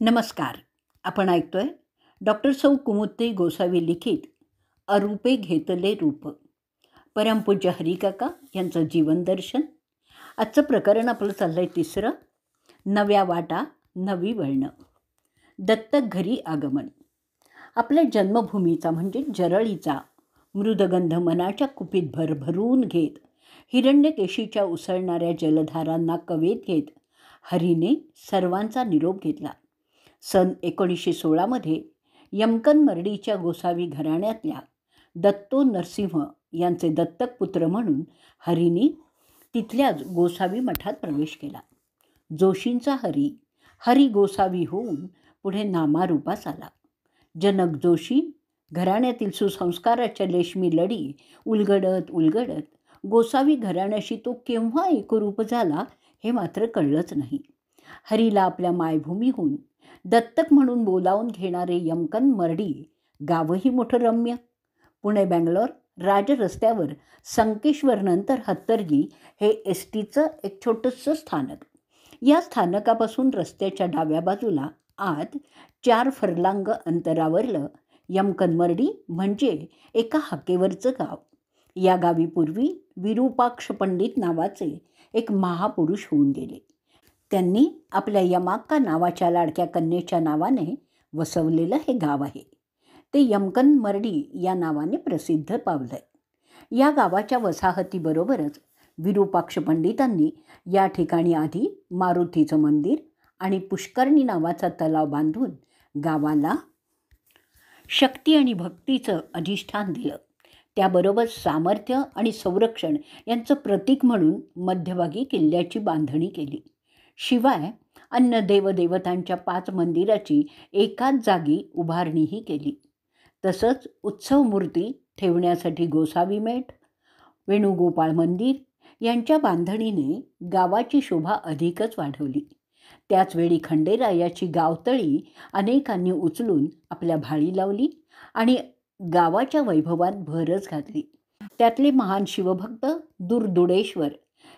नमस्कार. आपण ऐकतोय डॉक्टर सौ कुमुदताई गोसावी लिखित अरूपे घेतले रूप. परमपूज्य हरिकाका यांचं जीवनदर्शन. आजचं प्रकरण आपलं चाललंय तिसरं. नव्या वाटा नवी वळणं. दत्तक घरी आगमन. आपल्या जन्मभूमीचा म्हणजे जरळीचा मृदगंध मनाच्या कुपीत भरभरून घेत हिरण्यकेशीच्या उसळणाऱ्या जलधारांना कवेत घेत हरीने सर्वांचा निरोप घेतला. सन 1916 यमकन मर्डीच्या गोसावी घराण्यातल्या दत्तो नरसिंह यांचे दत्तक पुत्र म्हणून हरीने तिथल्याच गोसावी मठात प्रवेश केला. जोशींचा हरी गोसावी होऊन पुढे नामारूपास आला. जनक जोशी घराण्यातील सुसंस्काराच्या लेशमी लढी उलगडत गोसावी घराण्याशी तो केव्हा एकरूप झाला हे मात्र कळलंच नाही. हरीला आपल्या मायभूमीहून दत्तक म्हणून बोलावून घेणारे यमकन मर्डी गावही मोठं रम्य. पुणे बँगलोर राजरस्त्यावर संकेश्वरनंतर हत्तरगी हे एसटीचं एक छोटंसं स्थानक. या स्थानकापासून रस्त्याच्या डाव्या बाजूला आत 4 फरलांग अंतरावरलं यमकन मर्डी म्हणजे एका हाकेवरचं गाव. या गावी पूर्वी विरूपाक्ष पंडित नावाचे एक महापुरुष होऊन गेले. त्यांनी आपल्या यमाक्का नावाच्या लाडक्या कन्येच्या नावाने वसवलेलं हे गाव आहे. ते यमकन मर्डी या नावाने प्रसिद्ध पावलंय. या गावाच्या वसाहतीबरोबरच विरूपाक्ष पंडितांनी या ठिकाणी आधी मारुतीचं मंदिर आणि पुष्करणी नावाचा तलाव बांधून गावाला शक्ती आणि भक्तीचं अधिष्ठान दिलं. त्याबरोबर सामर्थ्य आणि संरक्षण यांचं प्रतीक म्हणून मध्यभागी किल्ल्याची बांधणी केली. शिवाय अन्य देवदेवतांच्या 5 मंदिराची एकाच जागी उभारणीही केली. तसंच उत्सव मूर्ती ठेवण्यासाठी गोसावी मेठ, वेणुगोपाळ मंदिर यांच्या बांधणीने गावाची शोभा अधिकच वाढवली. त्याचवेळी खंडेरायाची गावतळी अनेकांनी उचलून आपल्या भाळी लावली आणि गावाच्या वैभवात भरच घातली. त्यातले महान शिवभक्त दुर्दुडेश्वर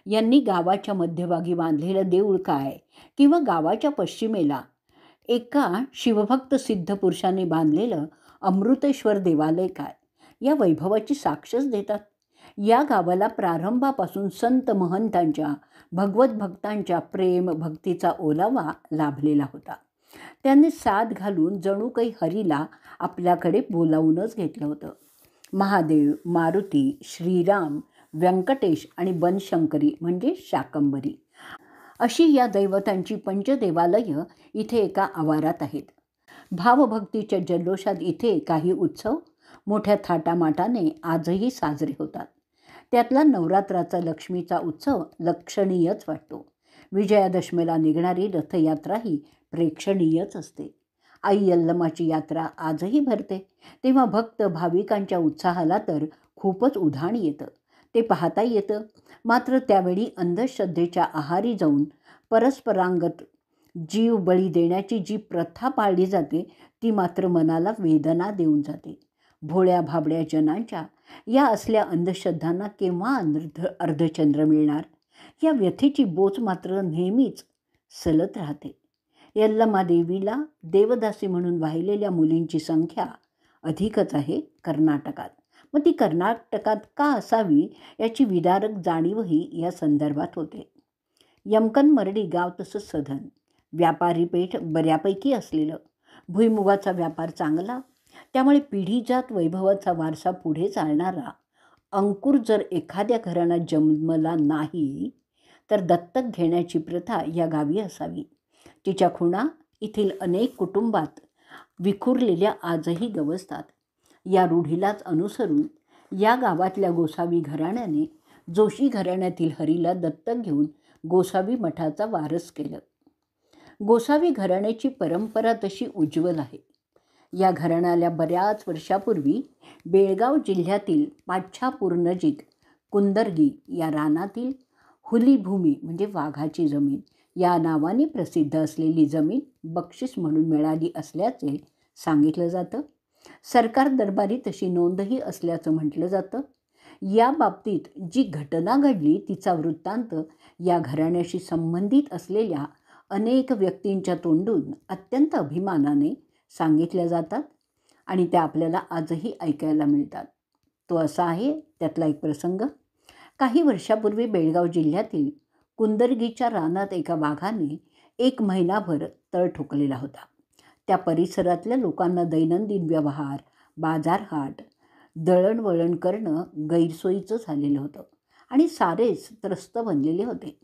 यांनी गावाच्या मध्यभागी बांधलेलं देऊळ काय किंवा गावाच्या पश्चिमेला एका शिवभक्त सिद्धपुरुषाने बांधलेलं अमृतेश्वर देवालय काय या वैभवाची साक्षच देतात. या गावाला प्रारंभापासून संत महंतांच्या भगवत भक्तांच्या प्रेम भक्तीचा ओलावा लाभलेला होता. त्यांनी साथ घालून जणू काही हरीला आपल्याकडे बोलावूनच घेतलं होतं. महादेव, मारुती, श्रीराम, व्यंकटेश आणि बनशंकरी म्हणजे शाकंभरी अशी या दैवतांची पंचदेवालयं इथे एका आवारात आहेत. भावभक्तीच्या जल्लोषात इथे काही उत्सव मोठ्या थाटामाटाने आजही साजरे होतात. त्यातला नवरात्राचा लक्ष्मीचा उत्सव लक्षणीयच वाटतो. विजयादशमीला निघणारी रथयात्राही प्रेक्षणीयच असते. आई यल्लमाची यात्रा आजही भरते. तेव्हा भक्त भाविकांच्या उत्साहाला तर खूपच उधाण येतं. ते पाहता येतं. मात्र त्यावेळी अंधश्रद्धेच्या आहारी जाऊन परस्परांगत जीव बळी देण्याची जी प्रथा पाळली जाते ती मात्र मनाला वेदना देऊन जाते. भोळ्या भाबड्या जनांच्या या असल्या अंधश्रद्धांना केव्हा अर्धचंद्र मिळणार या व्यथेची बोच मात्र नेहमीच सलत राहते. यल्लमा देवीला देवदासी म्हणून वाहिलेल्या मुलींची संख्या अधिकच आहे कर्नाटकात. मग ती कर्नाटकात का असावी याची विदारक जाणीवही या संदर्भात होते. यमकन मर्डी गाव तसं सधन, व्यापारी पेठ बऱ्यापैकी असलेलं, भुईमुगाचा व्यापार चांगला, त्यामुळे पिढीजात वैभवाचा वारसा पुढे चालणारा अंकुर जर एखाद्या घराण्यात जन्मला नाही तर दत्तक घेण्याची प्रथा या गावी असावी. तिच्या खुणा येथील अनेक कुटुंबात विखुरलेल्या आजही गवसतात. या रूढीलाच अनुसरून या गावातल्या गोसावी घराण्याने जोशी घराण्यातील हरीला दत्तक घेऊन गोसावी मठाचा वारस केलं. गोसावी घराण्याची परंपरा तशी उज्ज्वल आहे. या घराण्याला बऱ्याच वर्षापूर्वी बेळगाव जिल्ह्यातील पाच्छापूर नजीक कुंदरगी या रानातील हुलीभूमी म्हणजे वाघाची जमीन या नावाने प्रसिद्ध असलेली जमीन बक्षीस म्हणून मिळाली असल्याचे सांगितलं जातं. सरकार दरबारी तशी नोंदही असल्याचं म्हटलं जातं. या बाबतीत जी घटना घडली तिचा वृत्तांत या घराण्याशी संबंधित असलेल्या अनेक व्यक्तींच्या तोंडून अत्यंत अभिमानाने सांगितल्या जातात आणि त्या आपल्याला आजही ऐकायला मिळतात. तो असा आहे त्यातला एक प्रसंग. काही वर्षापूर्वी बेळगाव जिल्ह्यातील कुंदरगीच्या रानात एका वाघाने 1 महिनाभर तळ ठोकलेला होता. त्या परिसरातल्या लोकांना दैनंदिन व्यवहार, बाजारहाट, दळणवळण करणं गैरसोयीचं झालेलं होतं आणि सारेच त्रस्त बनलेले होते.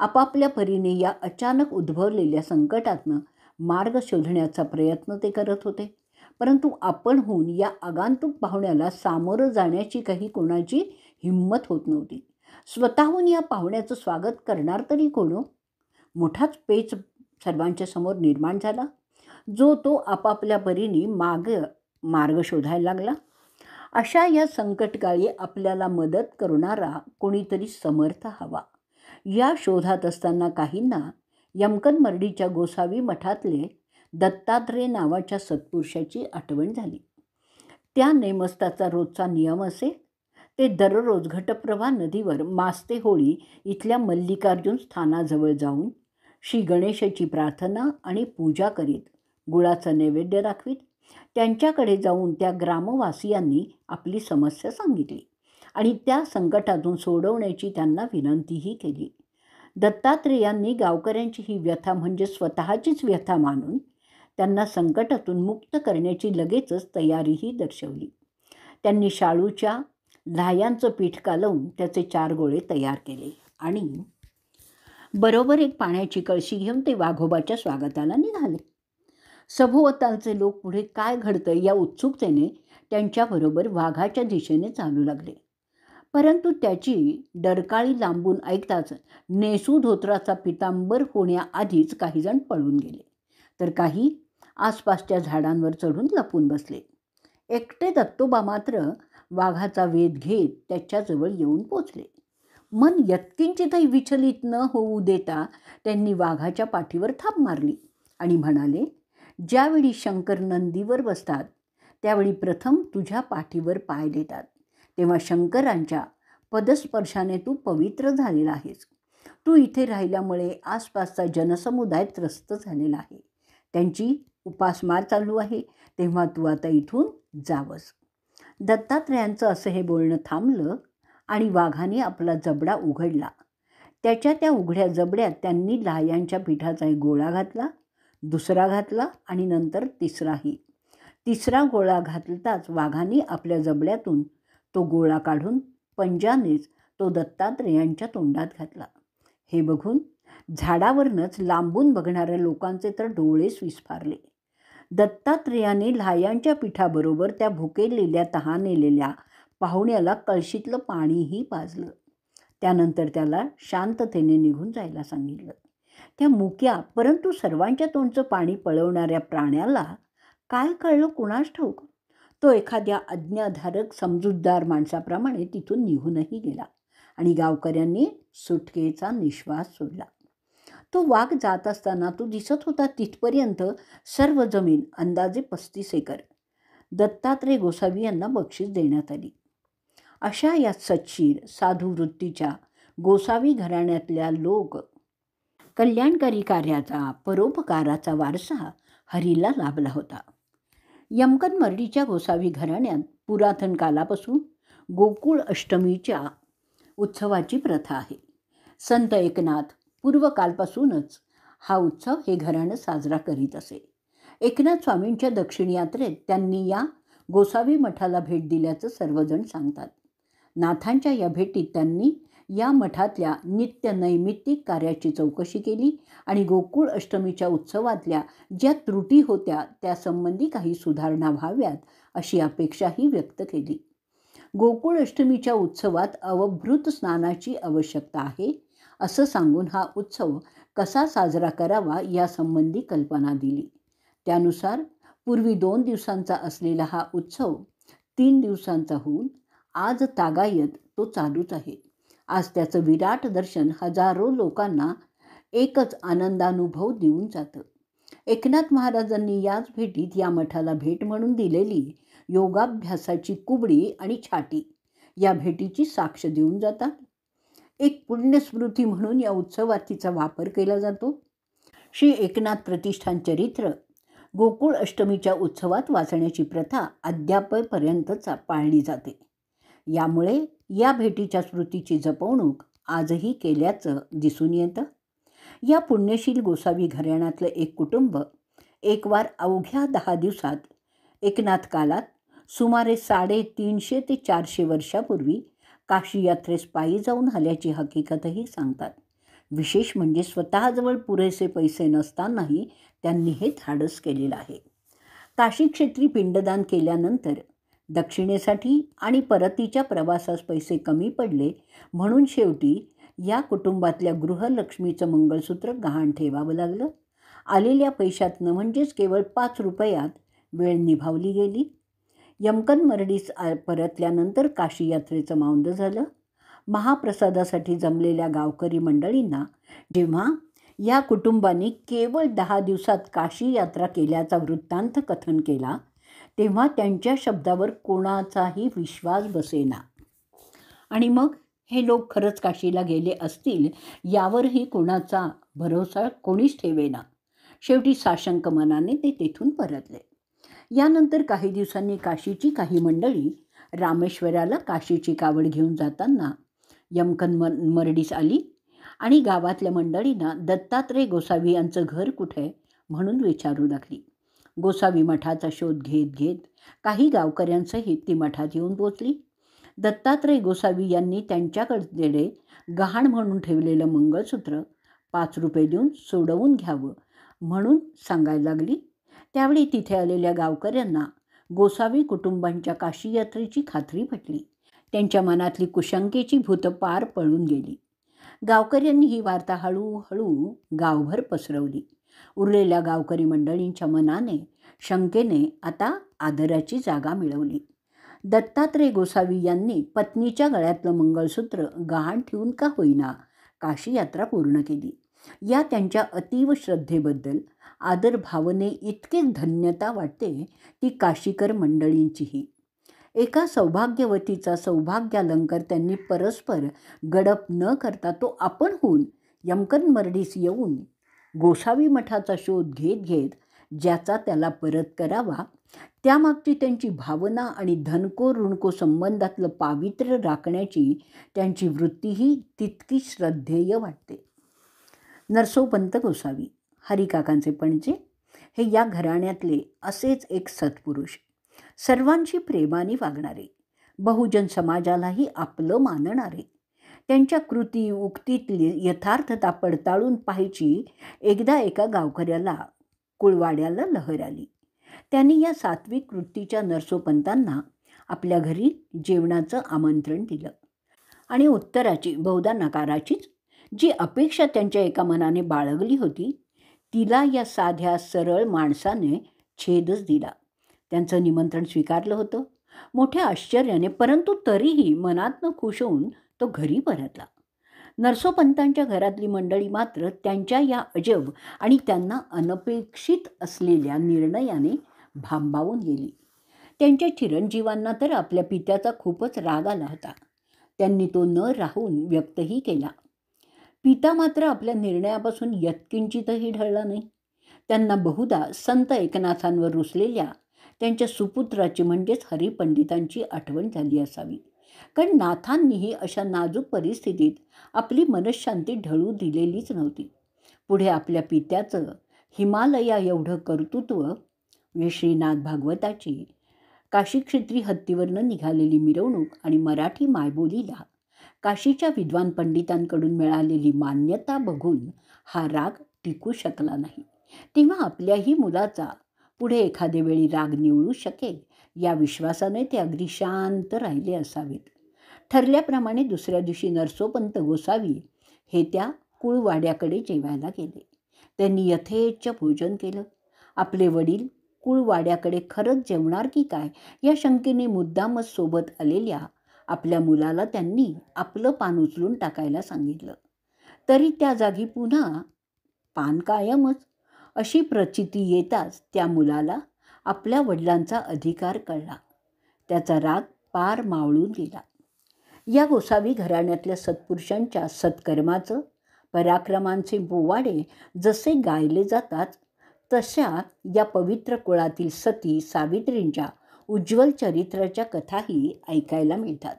आपापल्या परीने या अचानक उद्भवलेल्या संकटातनं मार्ग शोधण्याचा प्रयत्न ते करत होते. परंतु आपणहून या आगंतुक पाहुण्याला सामोरं जाण्याची काही कोणाची हिंमत होत नव्हती. स्वतःहून या पाहुण्याचं स्वागत करणार तरी कोण? मोठाच पेच सर्वांच्या समोर निर्माण झाला. जो तो आपापल्या परीने मार्ग शोधायला लागला. अशा या संकटकाळी आपल्याला मदत करणारा कोणीतरी समर्थ हवा. या शोधात असताना काहींना यमकनमर्डीच्या गोसावी मठातले दत्तात्रेय नावाच्या सत्पुरुषाची आठवण झाली. त्या नेमस्ताचा रोजचा नियम असे. ते दररोज घटप्रभा नदीवर मास्ते होळी इथल्या मल्लिकार्जुन स्थानाजवळ जाऊन श्री गणेशाची प्रार्थना आणि पूजा करीत गुळाचा नैवेद्य दाखवीत. त्यांच्याकडे जाऊन त्या ग्रामवासियांनी आपली समस्या सांगितली आणि त्या संकटातून सोडवण्याची त्यांना विनंतीही केली. दत्तात्रेयांनी गावकऱ्यांची ही व्यथा म्हणजे स्वतःचीच व्यथा मानून त्यांना संकटातून मुक्त करण्याची लगेचच तयारीही दर्शवली. त्यांनी शाळूच्या लाह्यांचं पीठ कालवून त्याचे 4 गोळे तयार केले आणि बरोबर एक पाण्याची कळशी घेऊन ते वाघोबाच्या स्वागताला निघाले. सभोवतालचे लोक पुढे काय घडतंय या उत्सुकतेने त्यांच्याबरोबर वाघाच्या दिशेने चालू लागले. परंतु त्याची डरकाळी लांबून ऐकताच नेसू धोत्राचा पितांबर होण्याआधीच काहीजण पळून गेले, तर काही आसपासच्या झाडांवर चढून लपून बसले. एकटे दत्तोबा मात्र वाघाचा वेध घेत त्याच्याजवळ येऊन पोचले. मन यत्किंचितही विचलित न होऊ देता त्यांनी वाघाच्या पाठीवर थाप मारली आणि म्हणाले, ज्यावेळी शंकर नंदीवर बसतात त्यावेळी प्रथम तुझ्या पाठीवर पाय देतात, तेव्हा शंकरांच्या पदस्पर्शाने तू पवित्र झालेला आहेस. तू इथे राहिल्यामुळे आसपासचा जनसमुदाय त्रस्त झालेला आहे. त्यांची उपासमार चालू आहे, तेव्हा तू आता इथून जावंस. दत्तात्रेयांचं असं हे बोलणं थांबलं आणि वाघाने आपला जबडा उघडला. त्याच्या त्या उघड्या जबड्यात त्यांनी लाह्यांच्या पिठाचा एक गोळा घातला, दुसरा घातला आणि नंतर तिसराही. तिसरा गोळा घातताच वाघाने आपल्या जबड्यातून तो गोळा काढून पंजानेच तो दत्तात्रेयांच्या तोंडात घातला. हे बघून झाडावरनंच लांबून बघणाऱ्या लोकांचे तर डोळेच विस्फारले. दत्तात्रेयाने लाह्यांच्या पिठाबरोबर त्या भुकेलेल्या तहानेलेल्या पाहुण्याला कळशीतलं पाणीही पाजलं. त्यानंतर त्याला शांततेने निघून जायला सांगितलं. त्या मुक्या परंतु सर्वांच्या तोंडचं पाणी पळवणाऱ्या प्राण्याला काय कळलं कुणास ठाऊक. तो एखाद्या आज्ञाधारक समजूतदार माणसाप्रमाणे तिथून निघूनही गेला आणि गावकऱ्यांनी सुटकेचा निश्वास सोडला. तो वाघ जात असताना तो दिसत होता तिथपर्यंत सर्व जमीन अंदाजे 35 एकर दत्तात्रेय गोसावी यांना बक्षीस देण्यात आली. अशा या सच्छीर साधू वृत्तीच्या गोसावी घराण्यातल्या लोक कल्याणकारी कार्याचा परोपकाराचा वारसा हरीला लाभला होता. यमकनमर्डीच्या गोसावी घराण्यात पुरातन कालापासून गोकुळ अष्टमीच्या उत्सवाची प्रथा आहे. संत एकनाथ पूर्वकालपासूनच हा उत्सव हे घराणं साजरा करीत असे. एकनाथ स्वामींच्या दक्षिण यात्रेत त्यांनी या गोसावी मठाला भेट दिल्याचं सर्वजण सांगतात. नाथांच्या या भेटीत त्यांनी या मठातल्या नित्य नैमित्तिक कार्याची चौकशी केली आणि गोकुळ अष्टमीच्या उत्सवातल्या ज्या त्रुटी होत्या त्यासंबंधी काही सुधारणा व्हाव्यात अशी अपेक्षाही व्यक्त केली. गोकुळ अष्टमीच्या उत्सवात अवभृत स्नानाची आवश्यकता आहे असं सांगून हा उत्सव कसा साजरा करावा यासंबंधी कल्पना दिली. त्यानुसार पूर्वी 2 दिवसांचा असलेला हा उत्सव 3 दिवसांचा होऊन आज तागायत तो चालूच आहे. आज त्याचं विराट दर्शन हजारो लोकांना एकच आनंदानुभव देऊन जातं. एकनाथ महाराजांनी याच भेटीत या मठाला भेट म्हणून दिलेली योगाभ्यासाची कुबडी आणि छाटी या भेटीची साक्ष देऊन जातात. एक पुण्यस्मृती म्हणून या उत्सवात तिचा वापर केला जातो. श्री एकनाथ प्रतिष्ठान चरित्र गोकुळ अष्टमीच्या उत्सवात वाचण्याची प्रथा अद्यापपर्यंत पाळली जाते. यामुळे या भेटीच्या स्मृतीची जपवणूक आजही केल्याचं दिसून येतं. या पुण्यशील गोसावी घराण्यातलं एक कुटुंब एकवार अवघ्या 10 दिवसात एकनाथ कालात सुमारे 350 ते 400 वर्षापूर्वी काशी यात्रेस पायी जाऊन आल्याची हकीकतही सांगतात. विशेष म्हणजे स्वतःजवळ पुरेसे पैसे नसतानाही त्यांनी हे धाडस केलेलं आहे. काशी क्षेत्री पिंडदान केल्यानंतर दक्षिणेसाठी आणि परतीच्या प्रवासास पैसे कमी पडले म्हणून शेवटी या कुटुंबातल्या गृहलक्ष्मीचं मंगळसूत्र गहाण ठेवावं लागलं. आलेल्या पैशातनं म्हणजेच केवळ 5 रुपयात वेळ निभावली गेली. यमकन मर्डीस परतल्यानंतर काशी यात्रेचं मौंद झालं. महाप्रसादासाठी जमलेल्या गावकरी मंडळींना जेव्हा या कुटुंबाने केवळ 10 दिवसात काशी यात्रा केल्याचा वृत्तांत कथन केला तेव्हा त्यांच्या शब्दावर कोणाचाही विश्वास बसेना. आणि मग हे लोक खरंच काशीला गेले असतील यावरही कोणाचा भरोसा कोणीच ठेवेना. शेवटी साशंक मनाने ते तेथून परतले. यानंतर काही दिवसांनी काशीची काही मंडळी रामेश्वराला काशीची कावड घेऊन जाताना यमकन मर्डीस आली आणि गावातल्या मंडळींना दत्तात्रय गोसावी यांचं घर कुठे म्हणून विचारू लागली. गोसावी मठाचा शोध घेत घेत काही गावकऱ्यांसहित ती मठात येऊन पोचली. दत्तात्रय गोसावी यांनी त्यांच्याकडे गहाण म्हणून ठेवलेलं मंगळसूत्र 5 रुपये देऊन सोडवून घ्यावं म्हणून सांगायला लागली. त्यावेळी तिथे आलेल्या गावकऱ्यांना गोसावी कुटुंबांच्या काशी यात्रेची खात्री पटली. त्यांच्या मनातली कुशंकेची भूतं पार पळून गेली. गावकऱ्यांनी ही वार्ता हळूहळू गावभर पसरवली. उरलेल्या गावकरी मंडळींच्या मनाने शंकेने आता आदराची जागा मिळवली. दत्तात्रय गोसावी यांनी पत्नीच्या गळ्यातलं मंगळसूत्र गहाण ठेवून का होईना काशी यात्रा पूर्ण केली. या त्यांच्या अतीव श्रद्धेबद्दल आदर भावने इतकेच धन्यता वाटते ती काशीकर मंडळींचीही. एका सौभाग्यवतीचा सौभाग्यालंकार त्यांनी परस्पर गडप न करता तो आपण होऊन यमकन मर्डीस येऊन गोसावी मठाचा शोध घेत घेत ज्याचा त्याला परत करावा त्यामागची त्यांची भावना आणि धनको ऋणको संबंधातलं पावित्र्य राखण्याची त्यांची वृत्तीही तितकी श्रद्धेय वाटते. नरसोपंत गोसावी हरिकाकांचे पणजे हे या घराण्यातले असेच एक सत्पुरुष. सर्वांशी प्रेमाने वागणारे, बहुजन समाजालाही आपलं मानणारे. त्यांच्या कृती उक्तीतली यथार्थता पडताळून पाहायची एकदा एका गावकऱ्याला कुळवाड्याला लहर आली. त्यांनी या सात्विक वृत्तीच्या नरसोपंतांना आपल्या घरी जेवणाचं आमंत्रण दिलं आणि उत्तराची बहुधा नकाराचीच जी अपेक्षा त्यांच्या एका मनाने बाळगली होती तिला या साध्या सरळ माणसाने छेदच दिला. त्यांचं निमंत्रण स्वीकारलं होतं मोठ्या आश्चर्याने, परंतु तरीही मनातनं खुश होऊन तो घरी परतला. नरसोपंतांच्या घरातली मंडळी मात्र त्यांच्या या अजब आणि त्यांना अनपेक्षित असलेल्या निर्णयाने भांबावून गेली. त्यांच्या चिरंजीवांना तर आपल्या पित्याचा खूपच राग आला होता. त्यांनी तो न राहून व्यक्तही केला. पिता मात्र आपल्या निर्णयापासून यत्किंचितही ढळला नाही. त्यांना बहुधा संत एकनाथांवर रुसलेल्या त्यांच्या सुपुत्राची म्हणजेच हरिपंडितांची आठवण झाली असावी. कारण नाथांनीही अशा नाजूक परिस्थितीत आपली मनःशांती ढळू दिलेलीच नव्हती. पुढे आपल्या पित्याचं हिमालया एवढं कर्तृत्व म्हणजे श्रीनाथ भागवताची काशीक्षेत्री हत्तीवरनं निघालेली मिरवणूक आणि मराठी मायबोलीला काशीच्या विद्वान पंडितांकडून मिळालेली मान्यता बघून हा राग टिकू शकला नाही. तेव्हा आपल्याही मुलाचा पुढे एखादे वेळी राग निवळू शकेल या विश्वासाने ते अगदी शांत राहिले असावेत. ठरल्याप्रमाणे दुसऱ्या दिवशी नरसोपंत गोसावी हे त्या कुळवाड्याकडे जेवायला गेले. त्यांनी यथेच्छ भोजन केलं. आपले वडील कुळवाड्याकडे खरंच जेवणार की काय या शंकेने मुद्दामच सोबत आलेल्या आपल्या मुलाला त्यांनी आपलं पान उचलून टाकायला सांगितलं. तरी त्या जागी पुन्हा पान कायमच अशी प्रचिती येताच त्या मुलाला आपल्या वडिलांचा अधिकार कळला. त्याचा राग पार मावळून गेला. या गोसावी घराण्यातल्या सत्पुरुषांच्या सत्कर्माचं पराक्रमांचे बोवाडे जसे गायले जातात तशा या पवित्र कुळातील सती सावित्रींच्या उज्ज्वल चरित्राच्या कथाही ऐकायला मिळतात.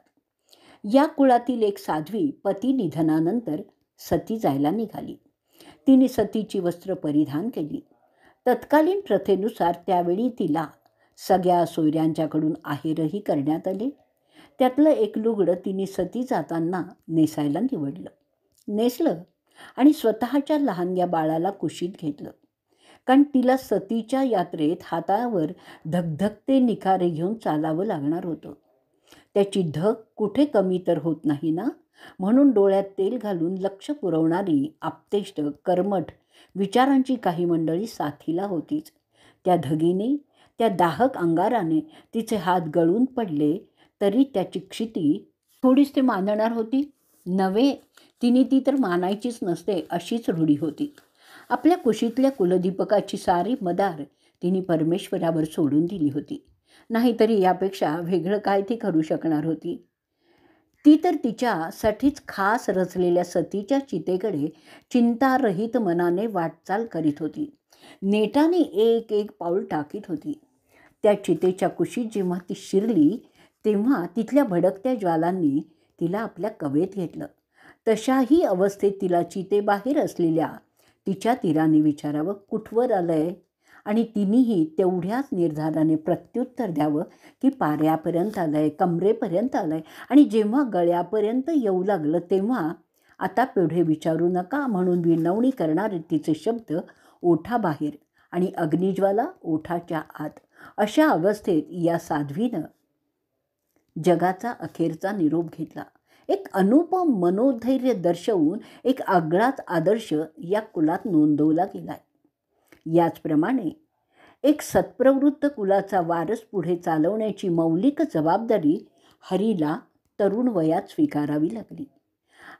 या कुळातील एक साध्वी पती निधनानंतर सती जायला निघाली. तिने सतीची वस्त्र परिधान केली. तत्कालीन प्रथेनुसार त्यावेळी तिला सगळ्या सोयऱ्यांच्याकडून आहेरही करण्यात आले. त्यातलं एक लुगडं तिने सती जाताना नेसायला निवडलं. नेसलं आणि स्वतःच्या लहानग्या बाळाला कुशीत घेतलं. कारण तिला सतीच्या यात्रेत हातावर धगधगते निखारे घेऊन चालावं लागणार होतं. त्याची धग कुठे कमी तर होत नाही ना, म्हणून डोळ्यात तेल घालून लक्ष पुरवणारी आप्तेष्ट कर्मठ विचारांची काही मंडळी साथीला होतीच. त्या धगीने, त्या दाहक अंगाराने तिचे हात गळून पडले तरी त्याची क्षिती थोडीच ते मानणार होती नव्हे. तिने ती तर मानायचीच नसते अशीच रूढी होती. आपल्या कुशीतल्या कुलदीपकाची सारी मदार तिने परमेश्वरावर सोडून दिली होती. नाहीतरी यापेक्षा वेगळं काय ती करू शकणार होती. ती तर तिच्यासाठीच खास रचलेल्या सतीच्या चितेकडे चिंतारहित मनाने वाटचाल करीत होती. नेटाने एक एक पाऊल टाकीत होती. त्या चितेच्या कुशीत जेव्हा ती शिरली तेव्हा तिथल्या भडकत्या ज्वालांनी तिला आपल्या कवेत घेतलं. तशाही अवस्थेत तिला चितेबाहेर असलेल्या तिच्या तीराने विचारावं कुठवर आलंय, आणि तिनेही तेवढ्याच निर्धाराने प्रत्युत्तर द्यावं की पाऱ्यापर्यंत आलंय, कमरेपर्यंत आलंय, आणि जेव्हा गळ्यापर्यंत येऊ लागलं तेव्हा आता पुढे विचारू नका म्हणून विनवणी करणारे तिचे शब्द ओठाबाहेर आणि अग्निज्वाला ओठाच्या आत. अशा अवस्थेत या साध्वीनं जगाचा अखेरचा निरोप घेतला. एक अनुपम मनोधैर्य दर्शवून एक आगळाच आदर्श या कुलात नोंदवला गेलाय. याचप्रमाणे एक सत्प्रवृत्त कुलाचा वारस पुढे चालवण्याची मौलिक जबाबदारी हरीला तरुण वयात स्वीकारावी लागली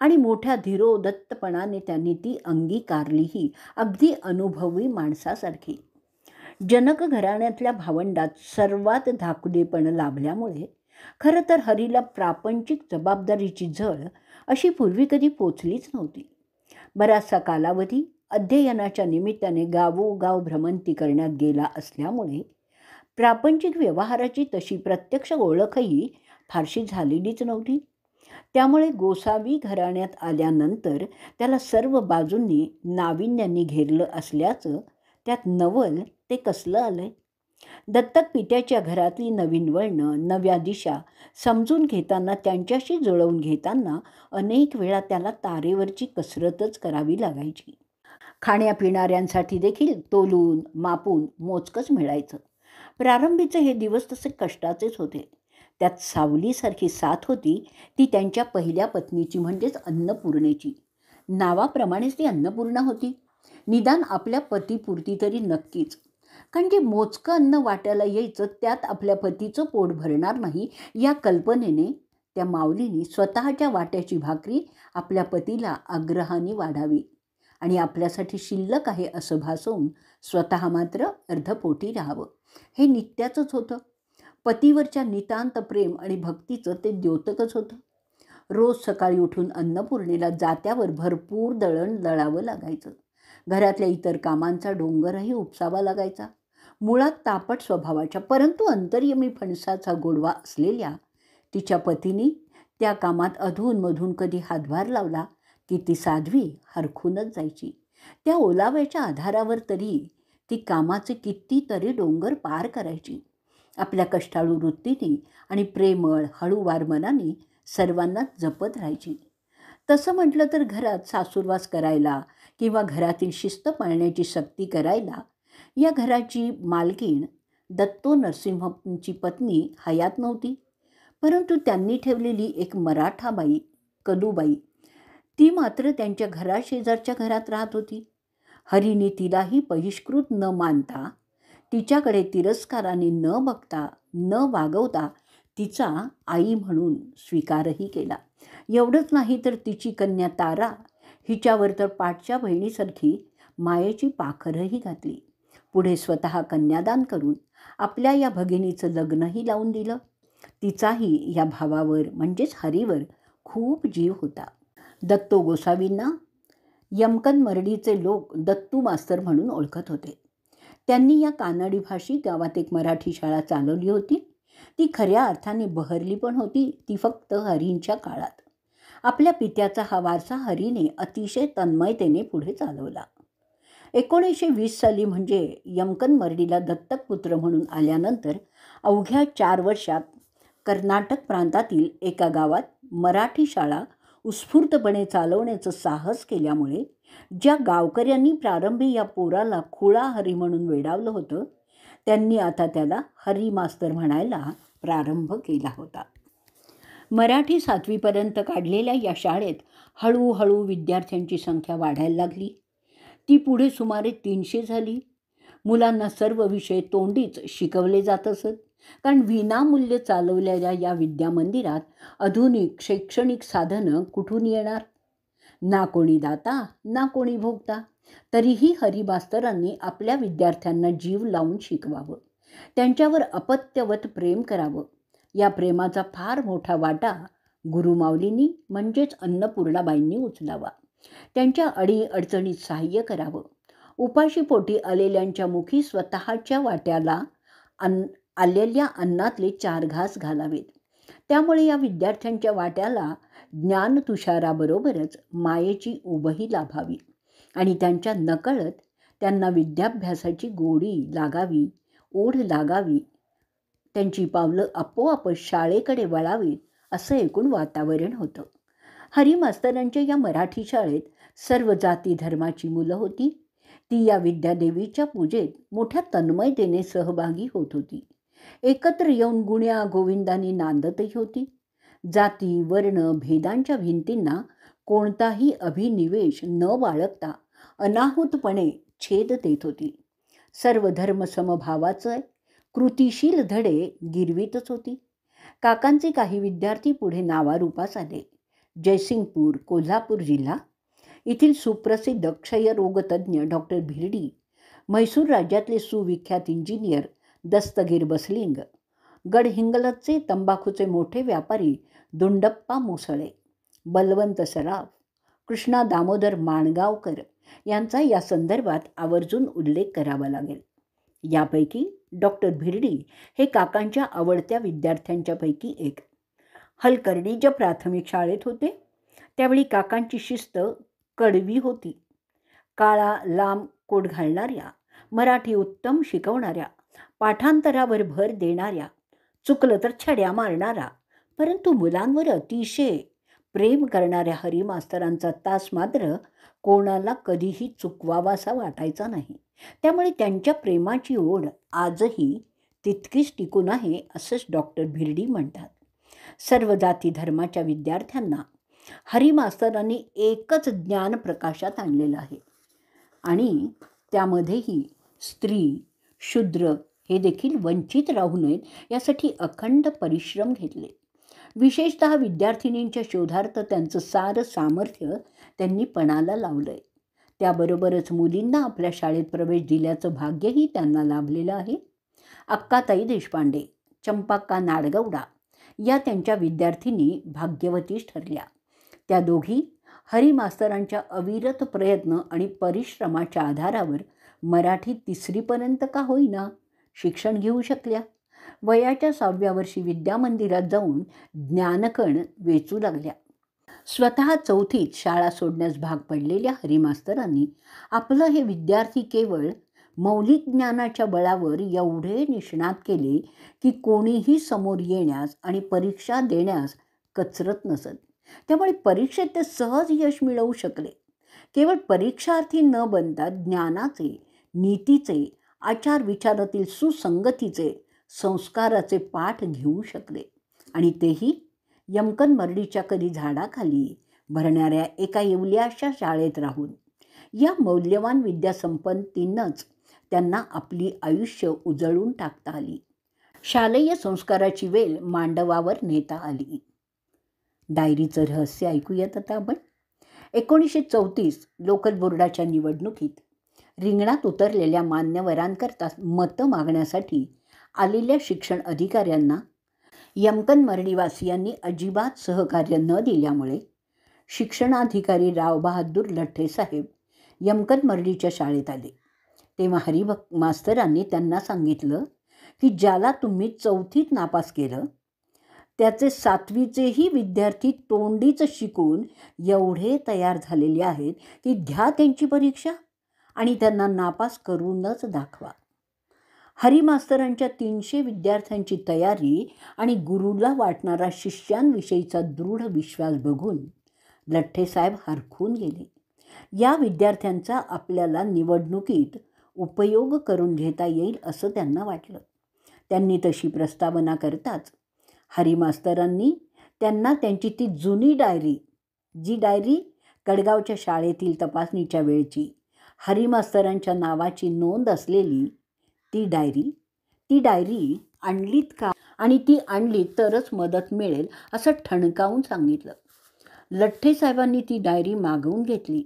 आणि मोठ्या धीरोदत्तपणाने त्यांनी ती अंगीकारलीही, अगदी अनुभवी माणसासारखी. जनक घराण्यातल्या भावंडात सर्वात धाकलेपण लाभल्यामुळे खरं तर हरीला प्रापंचिक जबाबदारीची झळ अशी पूर्वी कधी पोचलीच नव्हती. बराचसा कालावधी अध्ययनाच्या निमित्ताने गावोगाव भ्रमंती करण्यात गेला असल्यामुळे प्रापंचिक व्यवहाराची तशी प्रत्यक्ष ओळखही फारशी झालेलीच नव्हती. त्यामुळे गोसावी घराण्यात आल्यानंतर त्याला सर्व बाजूंनी नाविन्यांनी घेरलं असल्याचं त्यात नवल ते कसलं आलंय. दत्तक पित्याच्या घरातली नवीन वळणं, नव्या दिशा समजून घेताना, त्यांच्याशी जुळवून घेताना अनेक वेळा त्याला तारेवरची कसरतच करावी लागायची. खाण्यापिणाऱ्यांसाठी देखील तोलून मापून मोजकंच मिळायचं. प्रारंभीचे हे दिवस तसे कष्टाचेच होते. त्यात सावलीसारखी साथ होती ती त्यांच्या पहिल्या पत्नीची, म्हणजेच अन्नपूर्णेची. नावाप्रमाणेच ती अन्नपूर्णा होती. निदान आपल्या पतीपुरती तरी नक्कीच. कारण जे मोजकं अन्न वाट्याला यायचं त्यात आपल्या पतीचं पोट भरणार नाही या कल्पनेने त्या माऊलीने स्वतःच्या वाट्याची भाकरी आपल्या पतीला आग्रहाने वाढावी आणि आपल्यासाठी शिल्लक आहे असं भासवून स्वतः मात्र अर्धपोटी राहावं, हे नित्याचंच होतं. पतीवरच्या नितांत प्रेम आणि भक्तीचं ते द्योतकच होतं. रोज सकाळी उठून अन्नपूर्णेला जात्यावर भरपूर दळण दळावं लागायचं. घरातल्या इतर कामांचा डोंगरही उपसावा लागायचा. मुळात तापट स्वभावाच्या परंतु अंतर्यमी फणसाचा गोडवा असलेल्या तिच्या पतीने त्या कामात अधूनमधून कधी हातभार लावला की ती साध्वी हरखूनच जायची. त्या ओलाव्याच्या आधारावर तरी ती कामाचे कितीतरी डोंगर पार करायची. आपल्या कष्टाळू वृत्तीने आणि प्रेमळ हळूवार मनाने सर्वांनाच जपत राहायची. तसं म्हटलं तर घरात सासूरवास करायला किंवा घरातील शिस्त पाळण्याची सक्ती करायला या घराची मालकीण दत्तो नरसिंहची पत्नी हयात नव्हती. परंतु त्यांनी ठेवलेली एक मराठा बाई कदूबाई ती मात्र त्यांच्या घराशेजारच्या घरात राहत होती. हरीने तिलाही बहिष्कृत न मानता, तिच्याकडे तिरस्काराने न बघता, न वागवता तिचा आई म्हणून स्वीकारही केला. एवढंच नाही तर तिची कन्या तारा हिच्यावर तर पाठच्या बहिणीसारखी मायेची पाखरही घातली. पुढे स्वतः कन्यादान करून आपल्या या भगिनीचं लग्नही लावून दिलं. तिचाही या भावावर म्हणजेच हरीवर खूप जीव होता. दत्तो गोसावींना यमकन मर्डीचे लोक दत्तू मास्तर म्हणून ओळखत होते. त्यांनी या कानडी भाषी गावात एक मराठी शाळा चालवली होती. ती खऱ्या अर्थाने बहरली पण होती ती फक्त हरींच्या काळात. आपल्या पित्याचा हा वारसा हरीने अतिशय तन्मयतेने पुढे चालवला. 1920 साली म्हणजे यमकन मर्डीला दत्तक पुत्र म्हणून आल्यानंतर अवघ्या 4 वर्षात कर्नाटक प्रांतातील एका गावात मराठी शाळा उत्स्फूर्तपणे चालवण्याचं साहस केल्यामुळे ज्या गावकऱ्यांनी प्रारंभी या पोराला खुळा हरी म्हणून वेडावलं होतं त्यांनी आता त्याला हरी मास्तर म्हणायला प्रारंभ केला होता. मराठी 7वीपर्यंत काढलेल्या या शाळेत हळूहळू विद्यार्थ्यांची संख्या वाढायला लागली. ती पुढे सुमारे 300 झाली. मुलांना सर्व विषय तोंडीच शिकवले जात असत. कारण विनामूल्य चालवलेल्या या विद्यामंदिरात आधुनिक शैक्षणिक साधनं कुठून येणार? ना कोणी दाता ना कोणी भोगता. तरीही हरी मास्तरांनी आपल्या विद्यार्थ्यांना जीव लावून शिकवावं, त्यांच्यावर अपत्यवत प्रेम करावं. या प्रेमाचा फार मोठा वाटा गुरुमाऊलींनी म्हणजेच अन्नपूर्णाबाईंनी उचलावा. त्यांच्या अडीअडचणीत सहाय्य करावं. उपाशीपोटी आलेल्यांच्या मुखी स्वतःच्या वाट्याला आलेल्या अन्नातले 4 घास घालावेत. त्यामुळे या विद्यार्थ्यांच्या वाट्याला ज्ञानतुषाराबरोबरच मायेची उबही लाभावी आणि त्यांच्या नकळत त्यांना विद्याभ्यासाची गोडी लागावी, ओढ लागावी. त्यांची पावलं आपोआपच शाळेकडे वळावीत असं एकूण वातावरण होतं. हरी मास्तरांच्या या मराठी शाळेत सर्व जाती धर्माची मुलं होती. ती या विद्यादेवीच्या पूजेत मोठ्या तन्मयतेने सहभागी होत होती. एकत्र येऊन गुण्या गोविंदांनी नांदतही होती. जाती वर्ण भेदांच्या भिंतींना कोणताही अभिनिवेश न बाळगता अनाहूतपणे छेद देत होती. सर्व धर्म समभावाचे कृतिशील धडे गिरवीतच होती. काकांचे काही विद्यार्थी पुढे नावारूपास आले. जयसिंगपूर, कोल्हापूर जिल्हा येथील सुप्रसिद्ध क्षयरोगतज्ञ डॉक्टर भिरडी, म्हैसूर राज्यातले सुविख्यात इंजिनियर दस्तगीर बसलिंग, गडहिंगलजचे तंबाखूचे मोठे व्यापारी दुंडप्पा मुसळे, बलवंत सराफ, कृष्णा दामोदर माणगावकर यांचा या संदर्भात आवर्जून उल्लेख करावा लागेल. यापैकी डॉक्टर भिरडी हे काकांच्या आवडत्या विद्यार्थ्यांच्यापैकी एक. हलकर्णीच्या प्राथमिक शाळेत होते त्यावेळी काकांची शिस्त कडवी होती. काळा लांब कोट घालणाऱ्या, मराठी उत्तम शिकवणाऱ्या, पाठांतरावर भर देणाऱ्या, चुकलं तर छड्या मारणारा, परंतु मुलांवर अतिशय प्रेम करणाऱ्या हरी मास्तरांचा तास मात्र कोणाला कधीही चुकवावासा वाटायचा नाही. त्यामुळे त्यांच्या प्रेमाची ओढ आजही तितकीच टिकून आहे असंच डॉक्टर भिरडी म्हणतात. सर्व जाती धर्माच्या विद्यार्थ्यांना हरी मास्तरांनी एकच ज्ञान प्रकाशात आणलेलं आहे आणि त्यामध्येही स्त्री, शूद्र हे देखील वंचित राहू नयेत यासाठी अखंड परिश्रम घेतले. विशेषतः विद्यार्थिनींच्या शोधार्थ त्यांचं सारं सामर्थ्य त्यांनी पणाला लावलं आहे. त्याबरोबरच मुलींना आपल्या शाळेत प्रवेश दिल्याचं भाग्यही त्यांना लाभलेलं आहे. अक्काताई देशपांडे, चंपाक्का नाडगौडा या त्यांच्या विद्यार्थिनी भाग्यवतीच ठरल्या. त्या दोघी हरी मास्तरांच्या अविरत प्रयत्न आणि परिश्रमाच्या आधारावर मराठी 3रीपर्यंत का होईना शिक्षण घेऊ शकल्या. वयाच्या 6व्या वर्षी विद्यामंदिरात जाऊन ज्ञानकण वेचू लागल्या. स्वतः 4थीत शाळा सोडण्यास भाग पडलेल्या हरी मास्तरांनी आपलं हे विद्यार्थी केवळ मौलिक ज्ञानाच्या बळावर एवढे निष्णात केले की कोणीही समोर येण्यास आणि परीक्षा देण्यास कचरत नसत. त्यामुळे परीक्षेत ते सहज यश मिळवू शकले. केवळ परीक्षार्थी न बनता ज्ञानाचे, नीतीचे, आचार विचारातील सुसंगतीचे, संस्काराचे पाठ घेऊ शकले आणि तेही यमकन मर्डीच्या कधी झाडाखाली भरणाऱ्या एका येवल्याशा शाळेत राहून. या मौल्यवान विद्यासंपत्तीनंच त्यांना आपली आयुष्य उजळून टाकता आली. शालेय संस्काराची वेल मांडवावर नेता आली. डायरीचं रहस्य ऐकूयात आता आपण. 1934 लोकल बोर्डाच्या निवडणुकीत रिंगणात उतरलेल्या मान्यवरांकरता मतं मागण्यासाठी आलेल्या शिक्षण अधिकाऱ्यांना यमकन मर्डीवासियांनी अजिबात सहकार्य न दिल्यामुळे शिक्षणाधिकारी रावबहादूर लठ्ठे साहेब यमकनमर्डीच्या शाळेत आले. तेव्हा मास्तरांनी त्यांना सांगितलं की ज्याला तुम्ही 4थीत नापास केलं त्याचे 7वीचेही विद्यार्थी तोंडीच शिकून एवढे तयार झालेले आहेत की घ्या त्यांची परीक्षा आणि त्यांना नापास करूनच दाखवा. हरिमास्तरांच्या 300 विद्यार्थ्यांची तयारी आणि गुरुला वाटणारा शिष्यांविषयीचा दृढ विश्वास बघून लठ्ठेसाहेब हरखून गेले. या विद्यार्थ्यांचा आपल्याला निवडणुकीत उपयोग करून घेता येईल असं त्यांना वाटलं. त्यांनी तशी प्रस्तावना करताच हरिमास्तरांनी त्यांना त्यांची ती जुनी जी डायरी कडगावच्या शाळेतील तपासणीच्या वेळची हरिमास्तरांच्या नावाची नोंद असलेली ती डायरी आणलीत का आणि ती आणली तरच मदत मिळेल असं ठणकावून सांगितलं. लठ्ठेसाहेबांनी ती डायरी मागवून घेतली.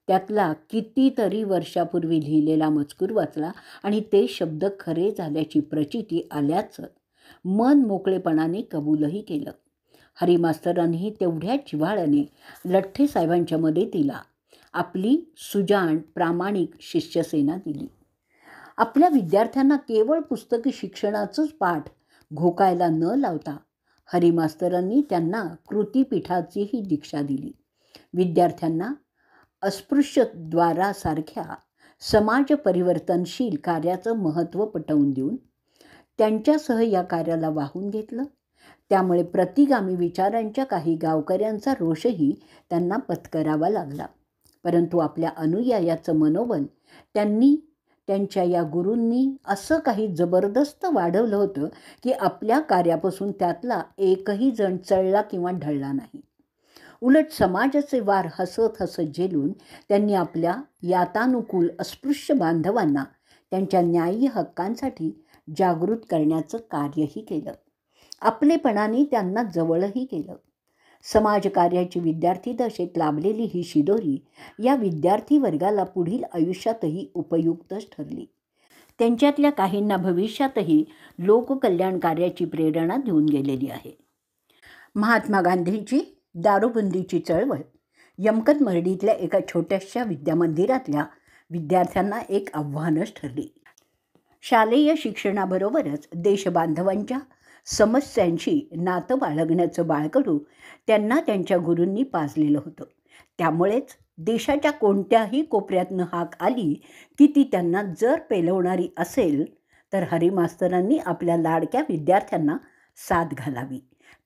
त्यातला कितीतरी वर्षापूर्वी लिहिलेला मजकूर वाचला आणि ते शब्द खरे झाल्याची प्रचिती आल्याचं मन मोकळेपणाने कबूलही केलं. हरिमास्तरांनीही तेवढ्या जिव्हाळ्याने लठ्ठेसाहेबांच्या मदतीला आपली सुजाण प्रामाणिक शिष्यसेना दिली. आपल्या विद्यार्थ्यांना केवळ पुस्तकी शिक्षणाचंच पाठ घोकायला न लावता हरिमास्तरांनी त्यांना कृतीपीठाचीही दीक्षा दिली. विद्यार्थ्यांना अस्पृश्यद्वारासारख्या समाज परिवर्तनशील कार्याचं महत्त्व पटवून देऊन त्यांच्यासह या कार्याला वाहून घेतलं. त्यामुळे प्रतिगामी विचारांच्या काही गावकऱ्यांचा रोषही त्यांना पत्करावा लागला. परंतु आपल्या अनुयायाचं मनोबल त्यांच्या या गुरूंनी असं काही जबरदस्त वाढवलं होतं की आपल्या कार्यापासून त्यातला एकही जण चळला किंवा ढळला नाही. उलट समाजाचे वार हसत झेलून त्यांनी आपल्या यातानुकूल अस्पृश्य बांधवांना त्यांच्या न्याय्य हक्कांसाठी जागृत करण्याचं कार्यही केलं. आपलेपणाने त्यांना जवळही केलं. समाजकार्याची विद्यार्थी दशेत लाभलेली ही शिदोरी या विद्यार्थी वर्गाला पुढील आयुष्यातही उपयुक्तच ठरली. त्यांच्यातल्या काहींना भविष्यातही लोककल्याण कार्याची प्रेरणा देऊन गेलेली आहे. महात्मा गांधींची दारूबंदीची चळवळ यमकनमर्डीतल्या एका छोट्याशा विद्यामंदिरातल्या विद्यार्थ्यांना एक आव्हानच ठरली. शालेय शिक्षणाबरोबरच देशबांधवांच्या समस्यांशी नातं बाळगण्याचं बाळकडू त्यांना त्यांच्या गुरूंनी पाजलेलं होतं. त्यामुळेच देशाच्या कोणत्याही कोपऱ्यातनं हाक आली की ती त्यांना जर पेलवणारी असेल तर हरिमास्तरांनी आपल्या लाडक्या विद्यार्थ्यांना साथ घालावी.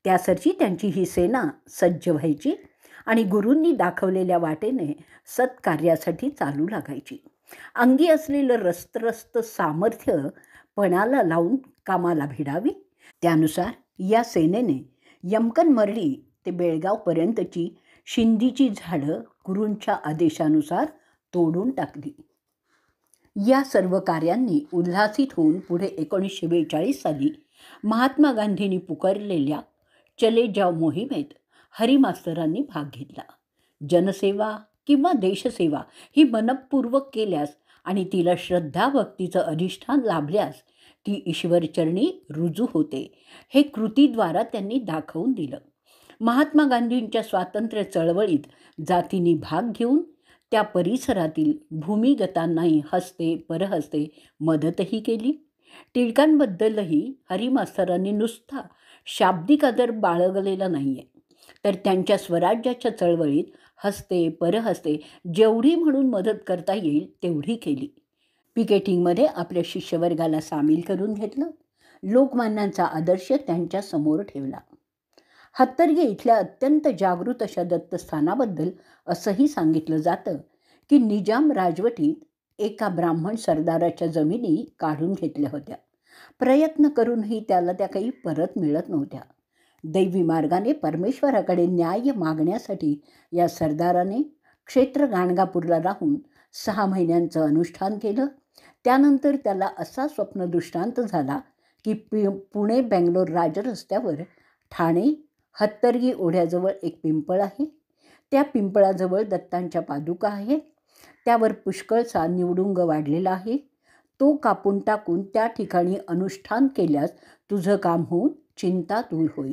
त्यासाठी त्यांची ही सेना सज्ज व्हायची आणि गुरूंनी दाखवलेल्या वाटेने सत्कार्यासाठी चालू लागायची. अंगी असलेलं रस्त सामर्थ्य पणाला लावून कामाला भिडावी. त्यानुसार या सेनेने यमकनमर्डी ते बेळगावपर्यंतची शिंदीची झाडं गुरूंच्या आदेशानुसार तोडून टाकली. या सर्व कार्यांनी उल्हासित होऊन पुढे 1942 साली महात्मा गांधींनी पुकारलेल्या चले जाव मोहिमेत हरिमास्तरांनी भाग घेतला. जनसेवा किंवा देशसेवा ही मनपूर्वक केल्यास आणि तिला श्रद्धाभक्तीचं अधिष्ठान लाभल्यास ती ईश्वरचरणी रुजू होते हे कृतीद्वारा त्यांनी दाखवून दिलं. महात्मा गांधींच्या स्वातंत्र्य चळवळीत जातींनी भाग घेऊन त्या परिसरातील भूमिगतांनाही हस्ते परहस्ते मदतही केली. टिळकांबद्दलही हरिमास्तरांनी नुसता शाब्दिक आदर बाळगलेला नाही आहे, तर त्यांच्या स्वराज्याच्या चळवळीत हस्ते परहस्ते जेवढी म्हणून मदत करता येईल तेवढी केली. पिकेटिंगमध्ये आपल्या शिष्यवर्गाला सामील करून घेतलं. लोकमान्यांचा आदर्श त्यांच्या समोर ठेवला. हत्तरगे इथल्या अत्यंत जागृत अशा दत्तस्थानाबद्दल असंही सांगितलं जातं की निजाम राजवटीत एका ब्राह्मण सरदाराच्या जमिनी काढून घेतल्या होत्या. प्रयत्न करूनही त्याला त्या काही परत मिळत नव्हत्या. दैवी मार्गाने परमेश्वराकडे न्याय मागण्यासाठी या सरदाराने क्षेत्र गाणगापूरला राहून 6 महिन्यांचं अनुष्ठान केलं. त्यानंतर त्याला असा स्वप्नदृष्टांत झाला की पुणे बेंगलोर राजरस्त्यावर ठाणे हत्तरगी ओढ्याजवळ एक पिंपळ आहे. त्या पिंपळाजवळ दत्तांच्या पादुका आहेत. त्यावर पुष्कळसा निवडुंग वाढलेला आहे. तो कापून टाकून त्या ठिकाणी अनुष्ठान केल्यास तुझं काम होऊन चिंता दूर होईल.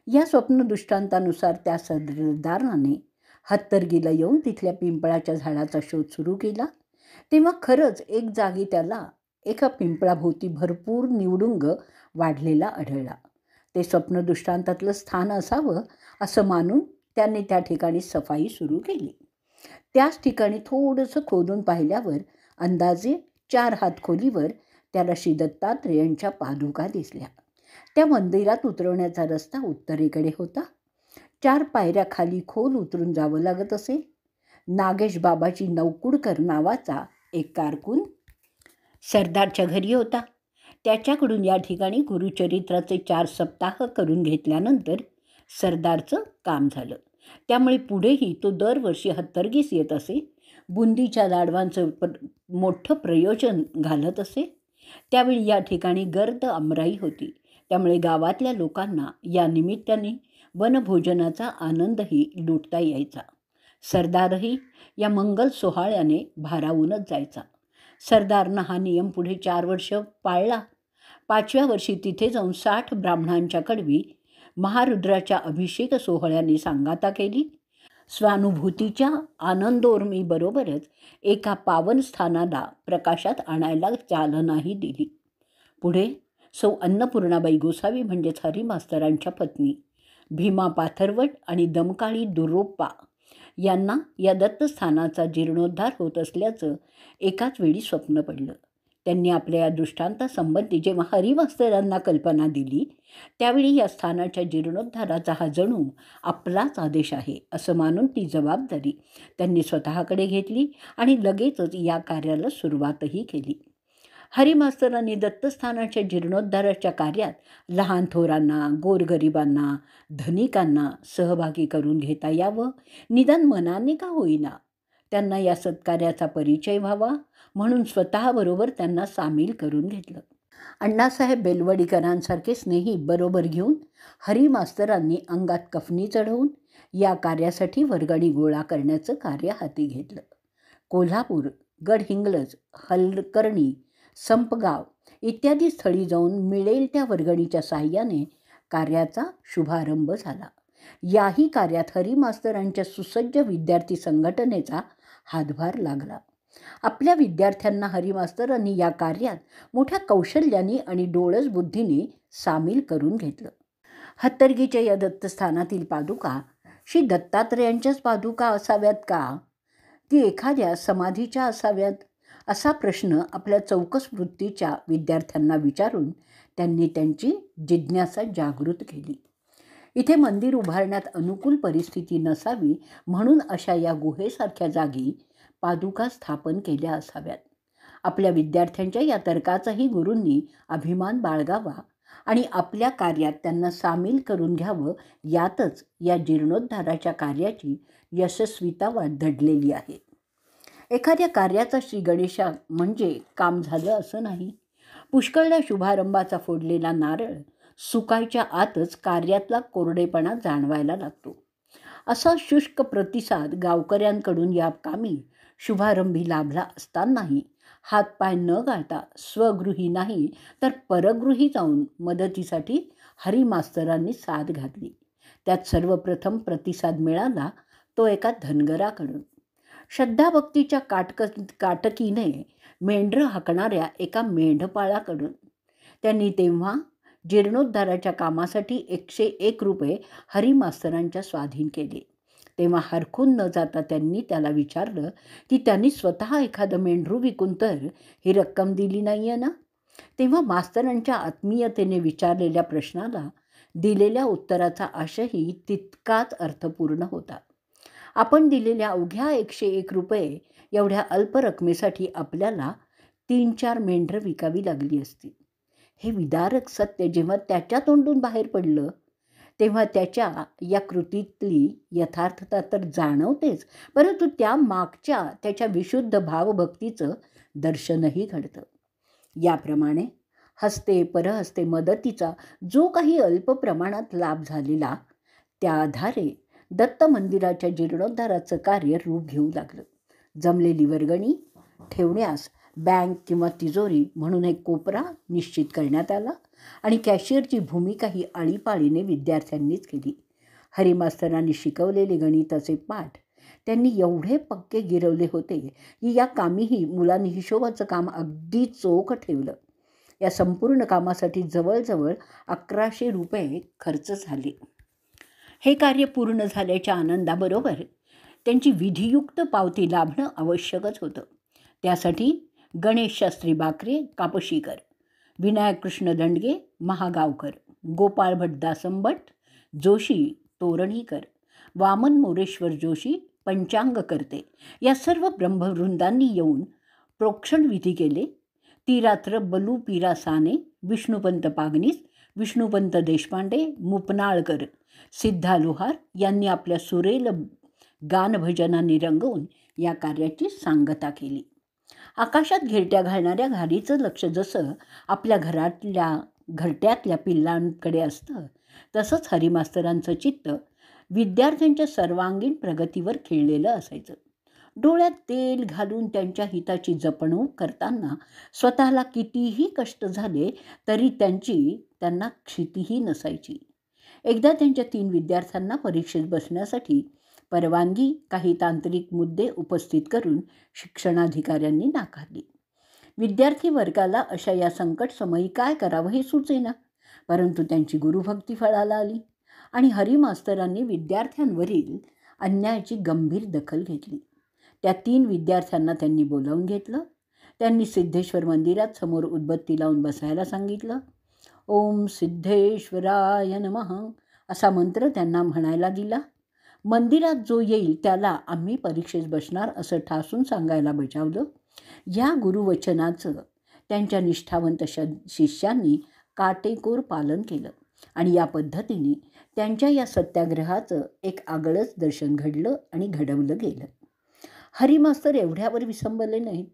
या स्वप्नदृष्टांतानुसार त्या सरदाराने हत्तरगीला येऊन तिथल्या पिंपळाच्या झाडाचा शोध सुरू केला. तेव्हा खरंच एक जागी त्याला एका पिंपळाभोवती भरपूर निवडुंग वाढलेला आढळला. ते स्वप्नदृष्टांतातलं स्थान असावं असं मानून त्याने त्या ठिकाणी सफाई सुरू केली. त्याच ठिकाणी थोडंसं खोदून पाहिल्यावर अंदाजे 4 हात खोलीवर त्याला श्री दत्तात्रेयांच्या पादुका दिसल्या. त्या मंदिरात उतरवण्याचा रस्ता उत्तरेकडे होता. 4 पायऱ्या खाली खोल उतरून जावं लागत असे. नागेश बाबाजी नवकुडकर नावाचा एक कारकून सरदारच्या घरी होता. त्याच्याकडून या ठिकाणी गुरुचरित्राचे 4 सप्ताह करून घेतल्यानंतर सरदारचं काम झालं. त्यामुळे पुढेही तो दरवर्षी हत्तरगीस येत असे. बुंदीच्या लाडवांचं मोठं प्रयोजन घालत असे. त्यावेळी या ठिकाणी गर्द आमराई होती. त्यामुळे गावातल्या लोकांना या निमित्ताने वनभोजनाचा आनंदही लुटता यायचा. सरदारही या मंगल सोहळ्याने भारावूनच जायचा. सरदारनं हा नियम पुढे 4 वर्ष पाळला. 5व्या वर्षी तिथे जाऊन 60 ब्राह्मणांच्या कडवी महारुद्राच्या अभिषेक सोहळ्याने सांगाता केली. स्वानुभूतीच्या आनंदोर्मीबरोबरच एका पावन स्थानाला प्रकाशात आणायला चालनाही दिली. पुढे सौ अन्नपूर्णाबाई गोसावी म्हणजेच हरिमास्तरांच्या पत्नी भीमा पाथरवट आणि दमकाळी दुर्रोप्पा यांना या दत्तस्थानाचा जीर्णोद्धार होत असल्याचं एकाच वेळी स्वप्न पडलं. त्यांनी आपल्या या दृष्टांतासंबंधी जेव्हा हरिमास्तरांना कल्पना दिली त्यावेळी या स्थानाच्या जीर्णोद्धाराचा हा जणू आपलाच आदेश आहे असं मानून ती जबाबदारी त्यांनी स्वतःकडे घेतली आणि लगेचच या कार्याला सुरुवातही केली. हरिमास्तरांनी दत्तस्थानाच्या जीर्णोद्धाराच्या कार्यात लहान थोरांना, गोरगरिबांना, धनिकांना सहभागी करून घेता यावं, निदान मनाने का होईना त्यांना या सत्कार्याचा परिचय व्हावा म्हणून स्वतःबरोबर त्यांना सामील करून घेतलं. अण्णासाहेब बेलवडीकरांसारखे स्नेही बरोबर घेऊन हरिमास्तरांनी अंगात कफनी चढवून या कार्यासाठी वर्गणी गोळा करण्याचं कार्य हाती घेतलं. कोल्हापूर, गडहिंग्लज, हलकर्णी, संपगाव इत्यादी स्थळी जाऊन मिळेल त्या वर्गणीच्या साहाय्याने कार्याचा शुभारंभ झाला. याही कार्यात हरिमास्तरांच्या सुसज्ज विद्यार्थी संघटनेचा हातभार लागला. आपल्या विद्यार्थ्यांना हरिमास्तरांनी या कार्यात मोठ्या कौशल्याने आणि डोळस बुद्धीने सामील करून घेतलं. हत्तरगीच्या या दत्तस्थानातील पादुका श्री दत्तात्रेयांच्याच पादुका असाव्यात का, की एखाद्या समाधीच्या असाव्यात, असा प्रश्न आपल्या चौकस वृत्तीच्या विद्यार्थ्यांना विचारून त्यांनी त्यांची जिज्ञासा जागृत केली. इथे मंदिर उभारण्यात अनुकूल परिस्थिती नसावी म्हणून अशा या गुहेसारख्या जागी पादुका स्थापन केल्या असाव्यात. आपल्या विद्यार्थ्यांच्या या तर्काचाही गुरूंनी अभिमान बाळगावा आणि आपल्या कार्यात त्यांना सामील करून घ्यावं, यातच या जीर्णोद्धाराच्या कार्याची यशस्वीता दडलेली आहे. एखाद्या कार्याचा श्री गणेशा म्हणजे काम झालं असं नाही. पुष्कळदा शुभारंभाचा फोडलेला नारळ सुकायच्या आतच कार्यातला कोरडेपणा जाणवायला लागतो. असा शुष्क प्रतिसाद गावकऱ्यांकडून या कामी शुभारंभी लाभला असतानाही हातपाय न गाळता स्वगृही नाही तर परगृही जाऊन मदतीसाठी हरिमास्तरांनी साथ घातली. त्यात सर्वप्रथम प्रतिसाद मिळाला तो एका धनगराकडून. श्रद्धाभक्तीच्या काटकीने मेंढरं हाकणाऱ्या एका मेंढपाळाकडून. त्यांनी तेव्हा जीर्णोद्धाराच्या कामासाठी 101 रुपये हरिमास्तरांच्या स्वाधीन केले. तेव्हा हरखून न जाता त्यांनी त्याला विचारलं की त्यांनी स्वतः एखादं मेंढरू विकून तर ही रक्कम दिली नाही आहे ना. तेव्हा मास्तरांच्या आत्मीयतेने विचारलेल्या प्रश्नाला दिलेल्या उत्तराचा आशयही तितकाच अर्थपूर्ण होता. आपण दिलेल्या अवघ्या 101 रुपये एवढ्या अल्प रकमेसाठी आपल्याला 3-4 मेंढरं विकावी लागली असती. हे विदारक सत्य जेव्हा त्याच्या तोंडून बाहेर पडलं तेव्हा त्याच्या या कृतीतली यथार्थता तर जाणवतेच, परंतु त्या मागच्या त्याच्या विशुद्ध भावभक्तीचं दर्शनही घडतं. याप्रमाणे हस्ते परहस्ते मदतीचा जो काही अल्प प्रमाणात लाभ झालेला त्या आधारे दत्त मंदिराच्या जीर्णोद्धाराचं कार्य रूप घेऊ लागलं. जमलेली वर्गणी ठेवण्यास बँक किंवा तिजोरी म्हणून एक कोपरा निश्चित करण्यात आला आणि कॅशियरची भूमिकाही आळीपाळीने विद्यार्थ्यांनीच केली. हरिमास्तरांनी शिकवलेले गणिताचे पाठ त्यांनी एवढे पक्के गिरवले होते की या कामीही मुलांनी हिशोबाचं काम अगदी चोख ठेवलं. या संपूर्ण कामासाठी जवळजवळ 1100 रुपये खर्च झाले. हे कार्य पूर्ण झाल्याच्या आनंदाबरोबर त्यांची विधियुक्त पावती लाभणं आवश्यकच होतं. त्यासाठी गणेश शास्त्री बाकरे कापशीकर, विनायक कृष्ण दंडगे महागावकर, गोपाळ भट दासंभट जोशी तोरणीकर, वामन मोरेश्वर जोशी पंचांग करते या सर्व ब्रह्मवृंदांनी येऊन प्रोक्षण विधी केले. ती रात्र बलू पीरा साने, विष्णुपंत पागनीस, विष्णुपंत देशपांडे, मुपनाळकर, सिद्धा लोहार यांनी आपल्या सुरेल गानभजनांनी रंगवून या कार्याची सांगता केली. आकाशात घिरट्या घालणाऱ्या घारीचं लक्ष जसं आपल्या घरट्यातल्या पिल्लांकडे असतं, तसंच हरिमास्तरांचं चित्त विद्यार्थ्यांच्या सर्वांगीण प्रगतीवर खिळलेलं असायचं. डोळ्यात तेल घालून त्यांच्या हिताची जपणूक करताना स्वतःला कितीही कष्ट झाले तरी त्यांना क्षितीही नसायची. एकदा त्यांच्या 3 विद्यार्थ्यांना परीक्षेत बसण्यासाठी परवानगी काही तांत्रिक मुद्दे उपस्थित करून शिक्षणाधिकाऱ्यांनी नाकारली. विद्यार्थी वर्गाला अशा या संकटसमयी काय करावं हे सुचेना, परंतु त्यांची गुरुभक्ती फळाला आली आणि हरिमास्तरांनी विद्यार्थ्यांवरील अन्यायाची गंभीर दखल घेतली. त्या 3 विद्यार्थ्यांना त्यांनी बोलावून घेतलं. त्यांनी सिद्धेश्वर मंदिरात समोर उदबत्ती लावून बसायला सांगितलं. ओम सिद्धेश्वराय नमः असा मंत्र त्यांना म्हणायला दिला. मंदिरात जो येईल त्याला आम्ही परीक्षेत बसणार असं ठासून सांगायला बजावलं. या गुरुवचनाचं त्यांच्या निष्ठावंत शिष्यांनी काटेकोर पालन केलं आणि या पद्धतीने त्यांच्या या सत्याग्रहाचं एक आगळंच दर्शन घडलं आणि घडवलं गेलं. हरिमास्तर एवढ्यावर विसंबले नाहीत,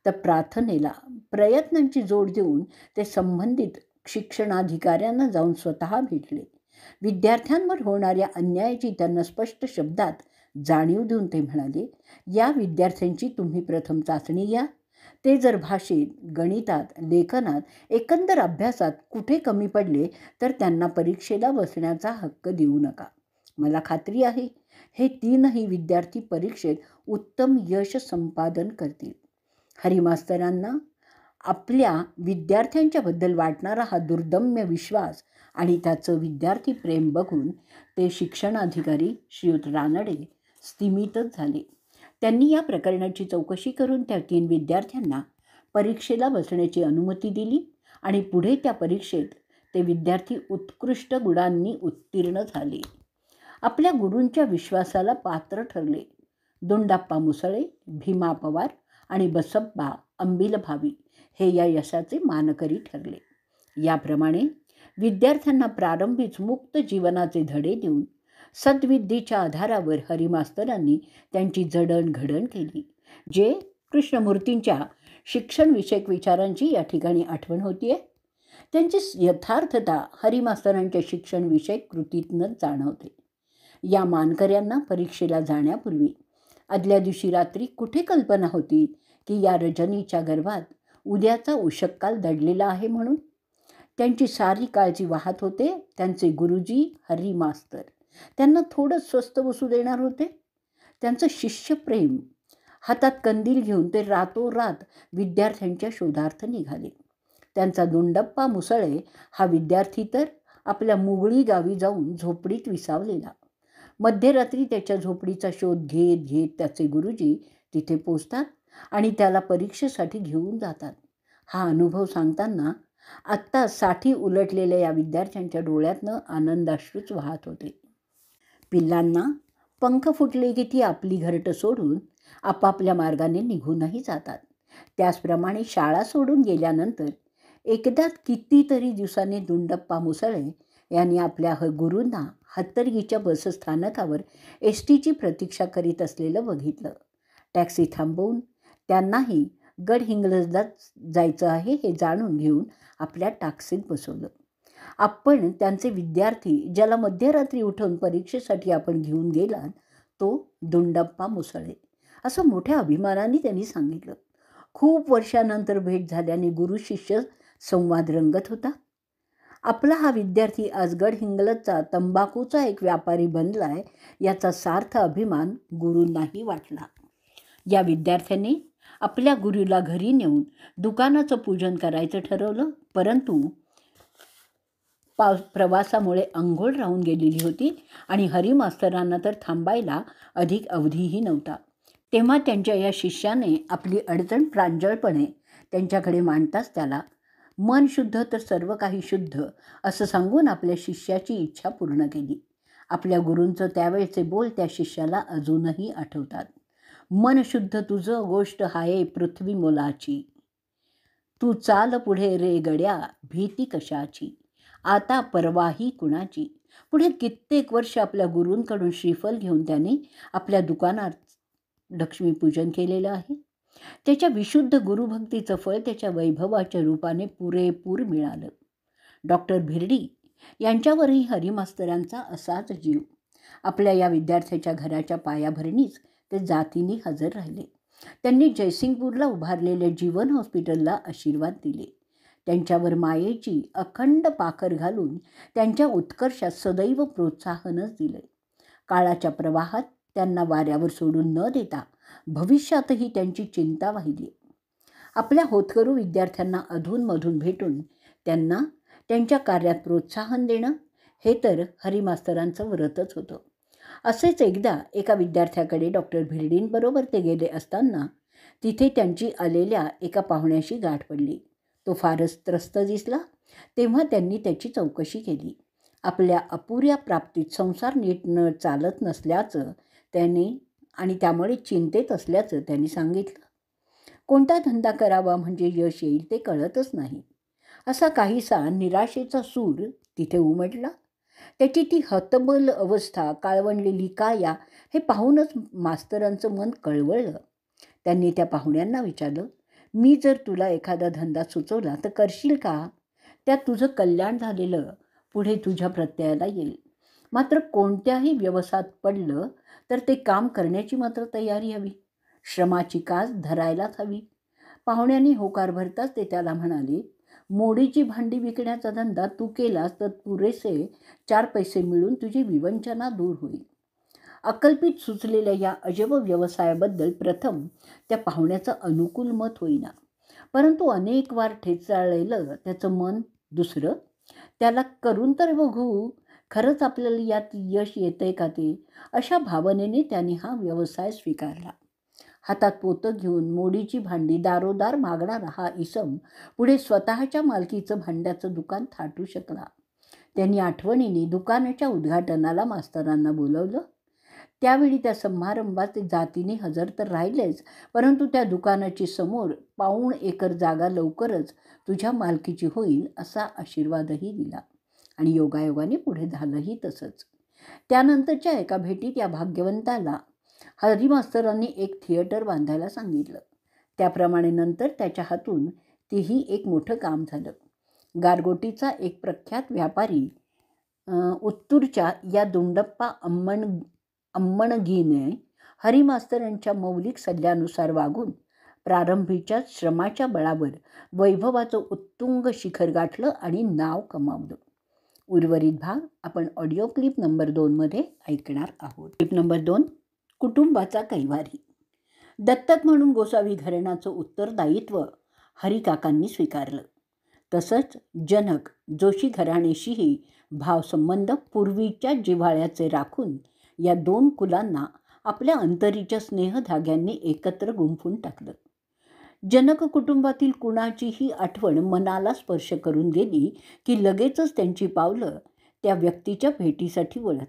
तर प्रार्थनेला प्रयत्नांची जोड देऊन ते संबंधित शिक्षणाधिकाऱ्यांना जाऊन स्वतः भेटले. विद्यार्थ्यांवर होणाऱ्या अन्यायाची त्यांना स्पष्ट शब्दात जाणीव देऊन ते म्हणाले, या विद्यार्थ्यांची तुम्ही प्रथम चाचणी घ्या. ते जर भाषेत, गणितात, लेखनात, एकंदर अभ्यासात कुठे कमी पडले तर त्यांना परीक्षेला बसण्याचा हक्क देऊ नका. मला खात्री आहे हे 3ही विद्यार्थी परीक्षेत उत्तम यश संपादन करतील. हरिमास्तरांना आपल्या विद्यार्थ्यांच्याबद्दल वाटणारा हा दुर्दम्य विश्वास आणि त्याचं विद्यार्थी प्रेम बघून ते शिक्षणाधिकारी श्रीयुत रानडे स्तिमितच झाले. त्यांनी या प्रकरणाची चौकशी करून त्या 3 विद्यार्थ्यांना परीक्षेला बसण्याची अनुमती दिली आणि पुढे त्या परीक्षेत ते विद्यार्थी उत्कृष्ट गुणांनी उत्तीर्ण झाले. आपल्या गुरूंच्या विश्वासाला पात्र ठरले. दोंडाप्पा मुसळे, भीमा पवार आणि बसप्पा अंबिलभावी हे या यशाचे मानकरी ठरले. याप्रमाणे विद्यार्थ्यांना प्रारंभीच मुक्त जीवनाचे धडे देऊन सद्विद्येच्या आधारावर हरिमास्तरांनी त्यांची जडणघडण केली. जे कृष्णमूर्तींच्या शिक्षणविषयक विचारांची या ठिकाणी आठवण होती आहे. त्यांची यथार्थता हरिमास्तरांच्या शिक्षणविषयक कृतीतूनच जाणवते. या मानकऱ्यांना परीक्षेला जाण्यापूर्वी आदल्या दिवशी रात्री कुठे कल्पना होती की या रजनीच्या गर्भात उद्याचा उषक्काल दडलेला आहे म्हणून. त्यांची सारी काळजी वाहत होते त्यांचे गुरुजी हरिमास्तर. त्यांना थोडं स्वस्त बसू देणार होते. त्यांचं शिष्यप्रेम हातात कंदील घेऊन ते रातोरात विद्यार्थ्यांच्या शोधार्थ निघाले. त्यांचा दोंडप्पा मुसळे हा विद्यार्थी तर आपल्या मुगळी गावी जाऊन झोपडीत विसावलेला. मध्यरात्री त्याच्या झोपडीचा शोध घेत घेत त्याचे गुरुजी तिथे पोचतात आणि त्याला परीक्षेसाठी घेऊन जातात. हा अनुभव सांगताना आत्ता 60 उलटलेल्या या विद्यार्थ्यांच्या डोळ्यातनं आनंदाश्रूच वाहत होते. पिल्लांना पंख फुटले की ती आपली घरटं सोडून आपापल्या मार्गाने निघूनही जातात. त्याचप्रमाणे शाळा सोडून गेल्यानंतर एकदा कितीतरी दिवसांनी दोंडप्पा मुसळे यांनी आपल्या गुरूंना हत्तरगीच्या बसस्थानकावर एसटीची प्रतीक्षा करीत असलेलं बघितलं. टॅक्सी थांबवून त्यांनाही गडहिंग्लजला जायचं आहे हे जाणून घेऊन आपल्या टॅक्सीत बसवलं. आपण त्यांचे विद्यार्थी ज्याला मध्यरात्री उठवून परीक्षेसाठी आपण घेऊन गेलात तो दोंडप्पा मुसळे असं मोठ्या अभिमानाने त्यांनी सांगितलं. खूप वर्षानंतर भेट झाल्याने गुरु शिष्य संवाद रंगत होता. आपला हा विद्यार्थी आज गडहिंग्लजचा तंबाखूचा एक व्यापारी बनलाय याचा सार्थ अभिमान गुरूंनाही वाटला. या विद्यार्थ्याने आपल्या गुरुला घरी नेऊन दुकानाचं पूजन करायचं ठरवलं, परंतु प्रवासामुळे अंघोळ राहून गेलेली होती आणि हरिमास्तरांना तर थांबायला अधिक अवधीही नव्हता. तेव्हा त्यांच्या या शिष्याने आपली अडचण प्रांजळपणे त्यांच्याकडे मांडताच त्याला मन शुद्ध तर सर्व काही शुद्ध असं सांगून आपल्या शिष्याची इच्छा पूर्ण केली. आपल्या गुरूंचं त्यावेळचे बोल त्या शिष्याला अजूनही आठवतात. मन शुद्ध तुझं गोष्ट हाये पृथ्वी मोलाची, तू चाल पुढे रे गड्या भीती कशाची, आता परवाही कुणाची. पुढे कित्येक वर्ष आपल्या गुरूंकडून श्रीफल घेऊन त्याने आपल्या दुकानात लक्ष्मीपूजन केलेलं आहे. त्याच्या विशुद्ध गुरुभक्तीचं फळ त्याच्या वैभवाच्या रूपाने पुरेपूर मिळालं. डॉक्टर भिरडी यांच्यावरही हरिमास्तरांचा असाच जीव. आपल्या या विद्यार्थ्याच्या घराच्या पायाभरणीच ते जातीने हजर राहिले. त्यांनी जयसिंगपूरला उभारलेल्या जीवन हॉस्पिटलला आशीर्वाद दिले. त्यांच्यावर मायेची अखंड पाखर घालून त्यांच्या उत्कर्षात सदैव प्रोत्साहनच दिले. काळाच्या प्रवाहात त्यांना वाऱ्यावर सोडून न देता भविष्यातही त्यांची चिंता वाहिली. आपल्या होतकरू विद्यार्थ्यांना अधूनमधून भेटून त्यांना त्यांच्या कार्यात प्रोत्साहन देणं हे तर हरिमास्तरांचं व्रतच होतं. असेच एकदा एका विद्यार्थ्याकडे डॉक्टर भिरडींबरोबर ते गेले असताना तिथे त्यांची आलेल्या एका पाहुण्याशी गाठ पडली. तो फारच त्रस्त दिसला. तेव्हा त्यांनी त्याची चौकशी केली. आपल्या अपुऱ्या प्राप्तीत संसार नीट न चालत नसल्याचं त्याने आणि त्यामुळे चिंतेत असल्याचं त्यांनी सांगितलं. कोणता धंदा करावा म्हणजे यश येईल ते कळतच नाही, असा काहीसा निराशेचा सूर तिथे उमटला. त्याची ती हतबल अवस्था, काळवंडलेली काया हे पाहूनच मास्तरांचं मन कळवळलं. त्यांनी त्या पाहुण्यांना विचारलं, मी जर तुला एखादा धंदा सुचवला तर करशील का? त्यात तुझं कल्याण झालेलं पुढे तुझ्या प्रत्ययाला येईल. मात्र कोणत्याही व्यवसायात पडलं तर ते काम करण्याची मात्र तयारी हवी, श्रमाची कास धरायलाच हवी. पाहुण्यांनी होकार भरताच ते त्याला म्हणाले, मोडीची भांडी विकण्याचा धंदा तू केलास तर पुरेसे 4 पैसे मिळून तुझी विवंचना दूर होईल. अकल्पित सुचलेल्या या अजब व्यवसायाबद्दल प्रथम त्या पाहुण्याचं अनुकूल मत होईना, परंतु अनेक वार ठेचाळलेलं त्याचं मन दुसरं. त्याला करून तर बघू, खरंच आपल्याला यात यश येतंय का ते, अशा भावनेने त्याने हा व्यवसाय स्वीकारला. हातात पोतं घेऊन मोडीची भांडी दारोदार मागणारा हा इसम पुढे स्वतःच्या मालकीचं भांड्याचं दुकान थाटू शकला. त्यांनी आठवणीने दुकानाच्या उद्घाटनाला मास्तरांना बोलवलं. त्यावेळी त्या समारंभात ते जातीने हजर तर राहिलेच, परंतु त्या दुकानाची समोर 1.25 एकर जागा लवकरच तुझ्या मालकीची होईल असा आशीर्वादही दिला आणि योगायोगाने पुढे झालंही तसंच. त्यानंतरच्या एका भेटीत या भाग्यवंताला हरिमास्तरांनी एक थिएटर बांधायला सांगितलं. त्याप्रमाणे नंतर त्याच्या हातून तेही एक मोठं काम झालं. गारगोटीचा एक प्रख्यात व्यापारी उत्तूरच्या या दोंडप्पा अम्मणगीने हरिमास्तरांच्या मौलिक सल्ल्यानुसार वागून प्रारंभीच्या श्रमाच्या बळावर वैभवाचं उत्तुंग शिखर गाठलं आणि नाव कमावलं. उर्वरित भाग आपण ऑडिओ क्लिप नंबर 2 ऐकणार आहोत. क्लिप नंबर 2, कुटुंबाचा कैवारी. दत्तक म्हणून गोसावी घराण्याचं उत्तरदायित्व हरिकाकांनी स्वीकारलं. तसंच जनक जोशी घराण्याशीही भावसंबंध पूर्वीच्या जिव्हाळ्याचे राखून या 2 कुलांना आपल्या अंतरीच्या स्नेहधाग्यांनी एकत्र गुंफून टाकलं. जनक कुटुंबातील कुणाचीही आठवण मनाला स्पर्श करून गेली की लगेचच त्यांची पावलं त्या व्यक्तीच्या भेटीसाठी वळत.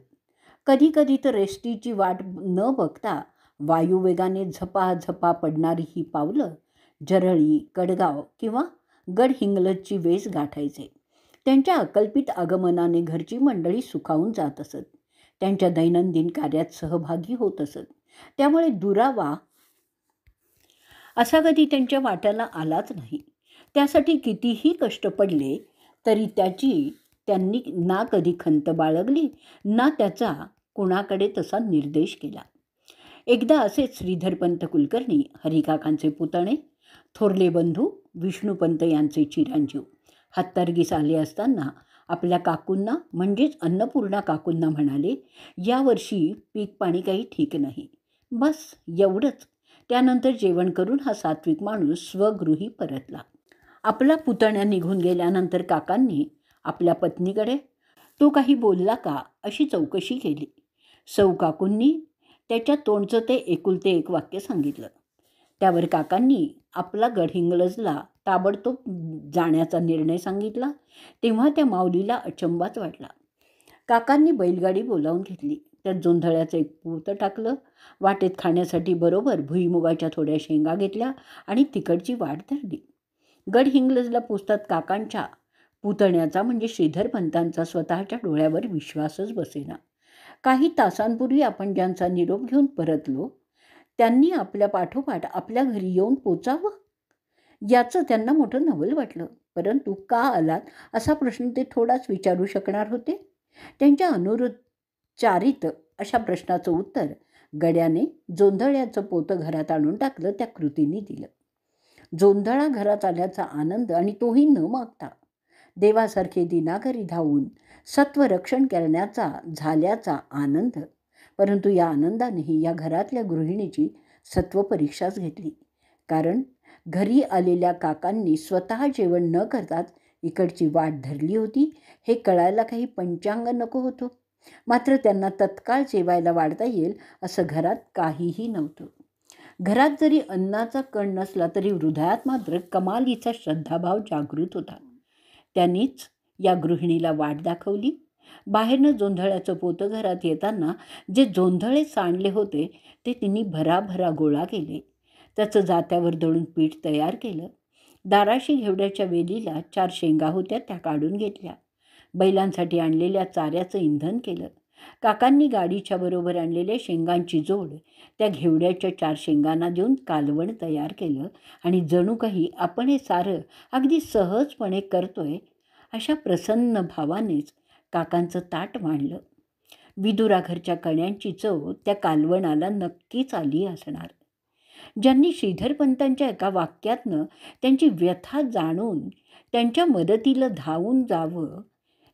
कधीकधी तर एसटीची वाट न बघता वायुवेगाने झपाझपा पडणारी ही पावलं जरळी, कडगाव किंवा गडहिंग्लजची वेस गाठायचे. त्यांच्या अकल्पित आगमनाने घरची मंडळी सुखावून जात असत, त्यांच्या दैनंदिन कार्यात सहभागी होत असत. त्यामुळे दुरावा असा कधी त्यांच्या वाट्याला आलाच नाही. त्यासाठी कितीही कष्ट पडले तरी त्यांनी ना कधी खंत बाळगली ना त्याचा कुणाकडे तसा निर्देश केला. एकदा असेच श्रीधरपंत कुलकर्णी, हरिकाकांचे पुतणे, थोरले बंधू विष्णुपंत यांचे चिरंजीव हत्तरगीस आले असताना आपल्या काकूंना म्हणजेच अन्नपूर्णा काकूंना म्हणाले, यावर्षी पीक पाणी काही ठीक नाही. बस एवढंच. त्यानंतर जेवण करून हा सात्विक माणूस स्वगृही परतला. आपला पुतण्या निघून गेल्यानंतर काकांनी आपल्या पत्नीकडे तो काही बोलला का अशी चौकशी केली. सौ काकूंनी त्याच्या तोंडचं ते एकुलते एक वाक्य सांगितलं. त्यावर काकांनी आपला गडहिंग्लजला ताबडतोब जाण्याचा निर्णय सांगितला. तेव्हा त्या माऊलीला अचंबाच वाटला. काकांनी बैलगाडी बोलावून घेतली. त्यात जोंधळ्याचं एक पोतं टाकलं. वाटेत खाण्यासाठी बरोबर भुईमुगाच्या थोड्या शेंगा घेतल्या आणि तिकडची वाट धरली. गडहिंग्लजला पोचतात काकांच्या पुतण्याचा म्हणजे श्रीधरपंतांचा स्वतःच्या डोळ्यावर विश्वासच बसेना. काही तासांपूर्वी आपण ज्यांचा निरोप घेऊन परतलो त्यांनी आपल्या पाठोपाठ आपल्या घरी येऊन पोचावं याचं त्यांना मोठं नवल वाटलं. परंतु का आलात असा प्रश्न ते थोडाच विचारू शकणार होते. त्यांच्या अनुच्चारित अशा प्रश्नाचं उत्तर गड्याने जोंधळ्याचं पोतं घरात आणून टाकलं त्या कृतीने दिलं. जोंधळा घरात आल्याचा आनंद आणि तोही न मागता देवासारखे दिनाघरी धावून सत्वरक्षण करण्याचा झाल्याचा आनंद. परंतु या आनंदानेही या घरातल्या गृहिणीची सत्वपरीक्षाच घेतली. कारण घरी आलेल्या काकांनी स्वतः जेवण न करताच इकडची वाट धरली होती हे कळायला काही पंचांग नको होतं. मात्र त्यांना तत्काळ जेवायला वाढता येईल असं घरात काहीही नव्हतं. घरात जरी अन्नाचा कण नसला तरी हृदयात मात्र कमालीचा श्रद्धाभाव जागृत होता. त्यांनीच या गृहिणीला वाट दाखवली. बाहेरनं जोंधळ्याचं पोतं घरात येताना जे जोंधळे सांडले होते ते तिने भराभरा गोळा केले. त्याचं जात्यावर दळून पीठ तयार केलं. दाराशी घेवड्याच्या वेलीला 4 शेंगा होत्या त्या काढून घेतल्या. बैलांसाठी आणलेल्या चाऱ्याचं इंधन केलं. काकांनी गाडीच्या बरोबर आणलेल्या शेंगांची जोड त्या घेवड्याच्या 4 शेंगांना देऊन कालवण तयार केलं आणि जणू काही आपण हे सारं अगदी सहजपणे करतोय अशा प्रसन्न भावानेच काकांचं ताट मांडलं. विदुराघरच्या कण्यांची चव त्या कालवणाला नक्कीच आली असणार. ज्यांनी श्रीधरपंतांच्या एका वाक्यातनं त्यांची व्यथा जाणून त्यांच्या मदतीला धावून जावं,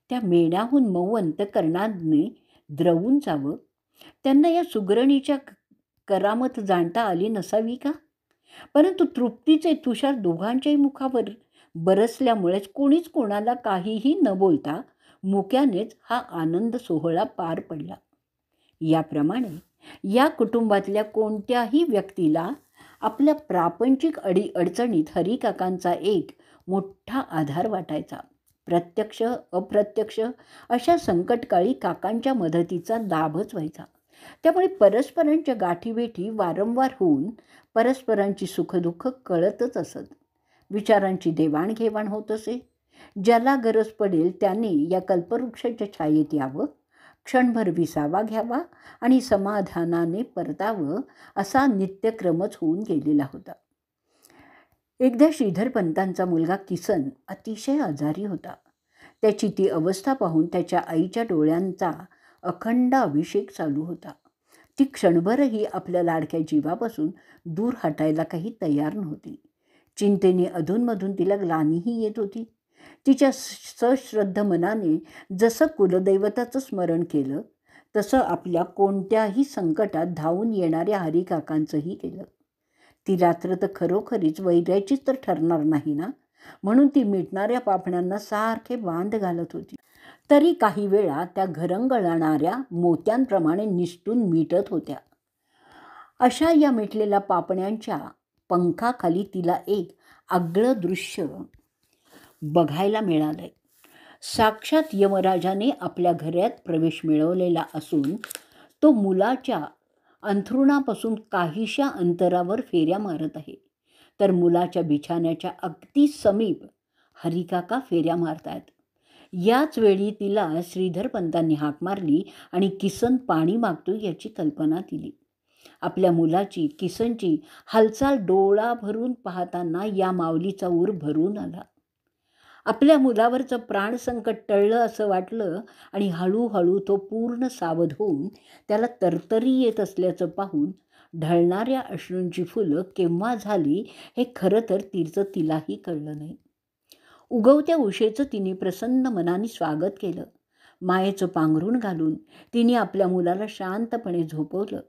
त्या मेण्याहून मऊ अंतकरणाने द्रवून जावं, त्यांना या सुगरणीच्या करामत जाणता आली नसावी का? परंतु तृप्तीचे तुषार दोघांच्याही मुखावर बरसल्यामुळेच कोणीच कोणाला काहीही न बोलता मुक्यानेच हा आनंद सोहळा पार पडला. याप्रमाणे या कुटुंबातल्या कोणत्याही व्यक्तीला आपल्या प्रापंचिक अडीअडचणीत हरिकाकांचा एक मोठा आधार वाटायचा. प्रत्यक्ष अप्रत्यक्ष अशा संकटकाळी काकांच्या मदतीचा लाभच व्हायचा. त्यामुळे परस्परांच्या गाठीभेटी वारंवार होऊन परस्परांची सुखदुःख कळतच असत. विचारांची देवाणघेवाण होत असे. ज्याला गरज पडेल त्याने या कल्पवृक्षाच्या छायेत यावं, क्षणभर विसावा घ्यावा आणि समाधानाने परतावं असा नित्यक्रमच होऊन गेलेला होता. एकदा श्रीधरपंतांचा मुलगा किसन अतिशय आजारी होता. त्याची ती अवस्था पाहून त्याच्या आईच्या डोळ्यांचा अखंड अभिषेक चालू होता. ती क्षणभरही आपल्या लाडक्या जीवापासून दूर हटायला काही तयार नव्हती. चिंतेने अधूनमधून तिला ग्लानीही येत होती. तिच्या सश्रद्ध मनाने जसं कुलदैवताचं स्मरण केलं तसं आपल्या कोणत्याही संकटात धावून येणाऱ्या हरिकाकांचंही केलं. ती रात्र तर खरोखरीच वैऱ्याचीच तर ठरणार नाही ना, म्हणून ती मिटणाऱ्या पापण्यांना सारखे बांध घालत होती. तरी काही वेळा त्या घरंगळणाऱ्या मोत्यांप्रमाणे निसटून मिटत होत्या. अशा या मिटलेल्या पापण्यांच्या पंखाखाली तिला एक आगळं दृश्य बघायला मिळालंय. साक्षात यमराजाने आपल्या घरात प्रवेश मिळवलेला असून तो मुलाच्या अंथरुणापासून काहीशा अंतरावर फेऱ्या मारत आहे. तर मुलाच्या बिछाण्याच्या अगदी समीप हरिकाका फेऱ्या मारतायत. याच वेळी तिला श्रीधरपंतांनी हाक मारली आणि किसन पाणी मागतो याची कल्पना दिली. आपल्या मुलाची किसनची हालचाल डोळा भरून पाहताना या माऊलीचा ऊर भरून आला. आपल्या मुलावरचं प्राणसंकट टळलं असं वाटलं आणि हळूहळू तो पूर्ण सावध होऊन त्याला तरतरी येत असल्याचं पाहून ढळणाऱ्या अश्रूंची फुलं केव्हा झाली हे खरं तर तिलाही कळलं नाही. उगवत्या उशेचं तिने प्रसन्न मनाने स्वागत केलं. मायेचं पांघरून घालून तिने आपल्या मुलाला शांतपणे झोपवलं.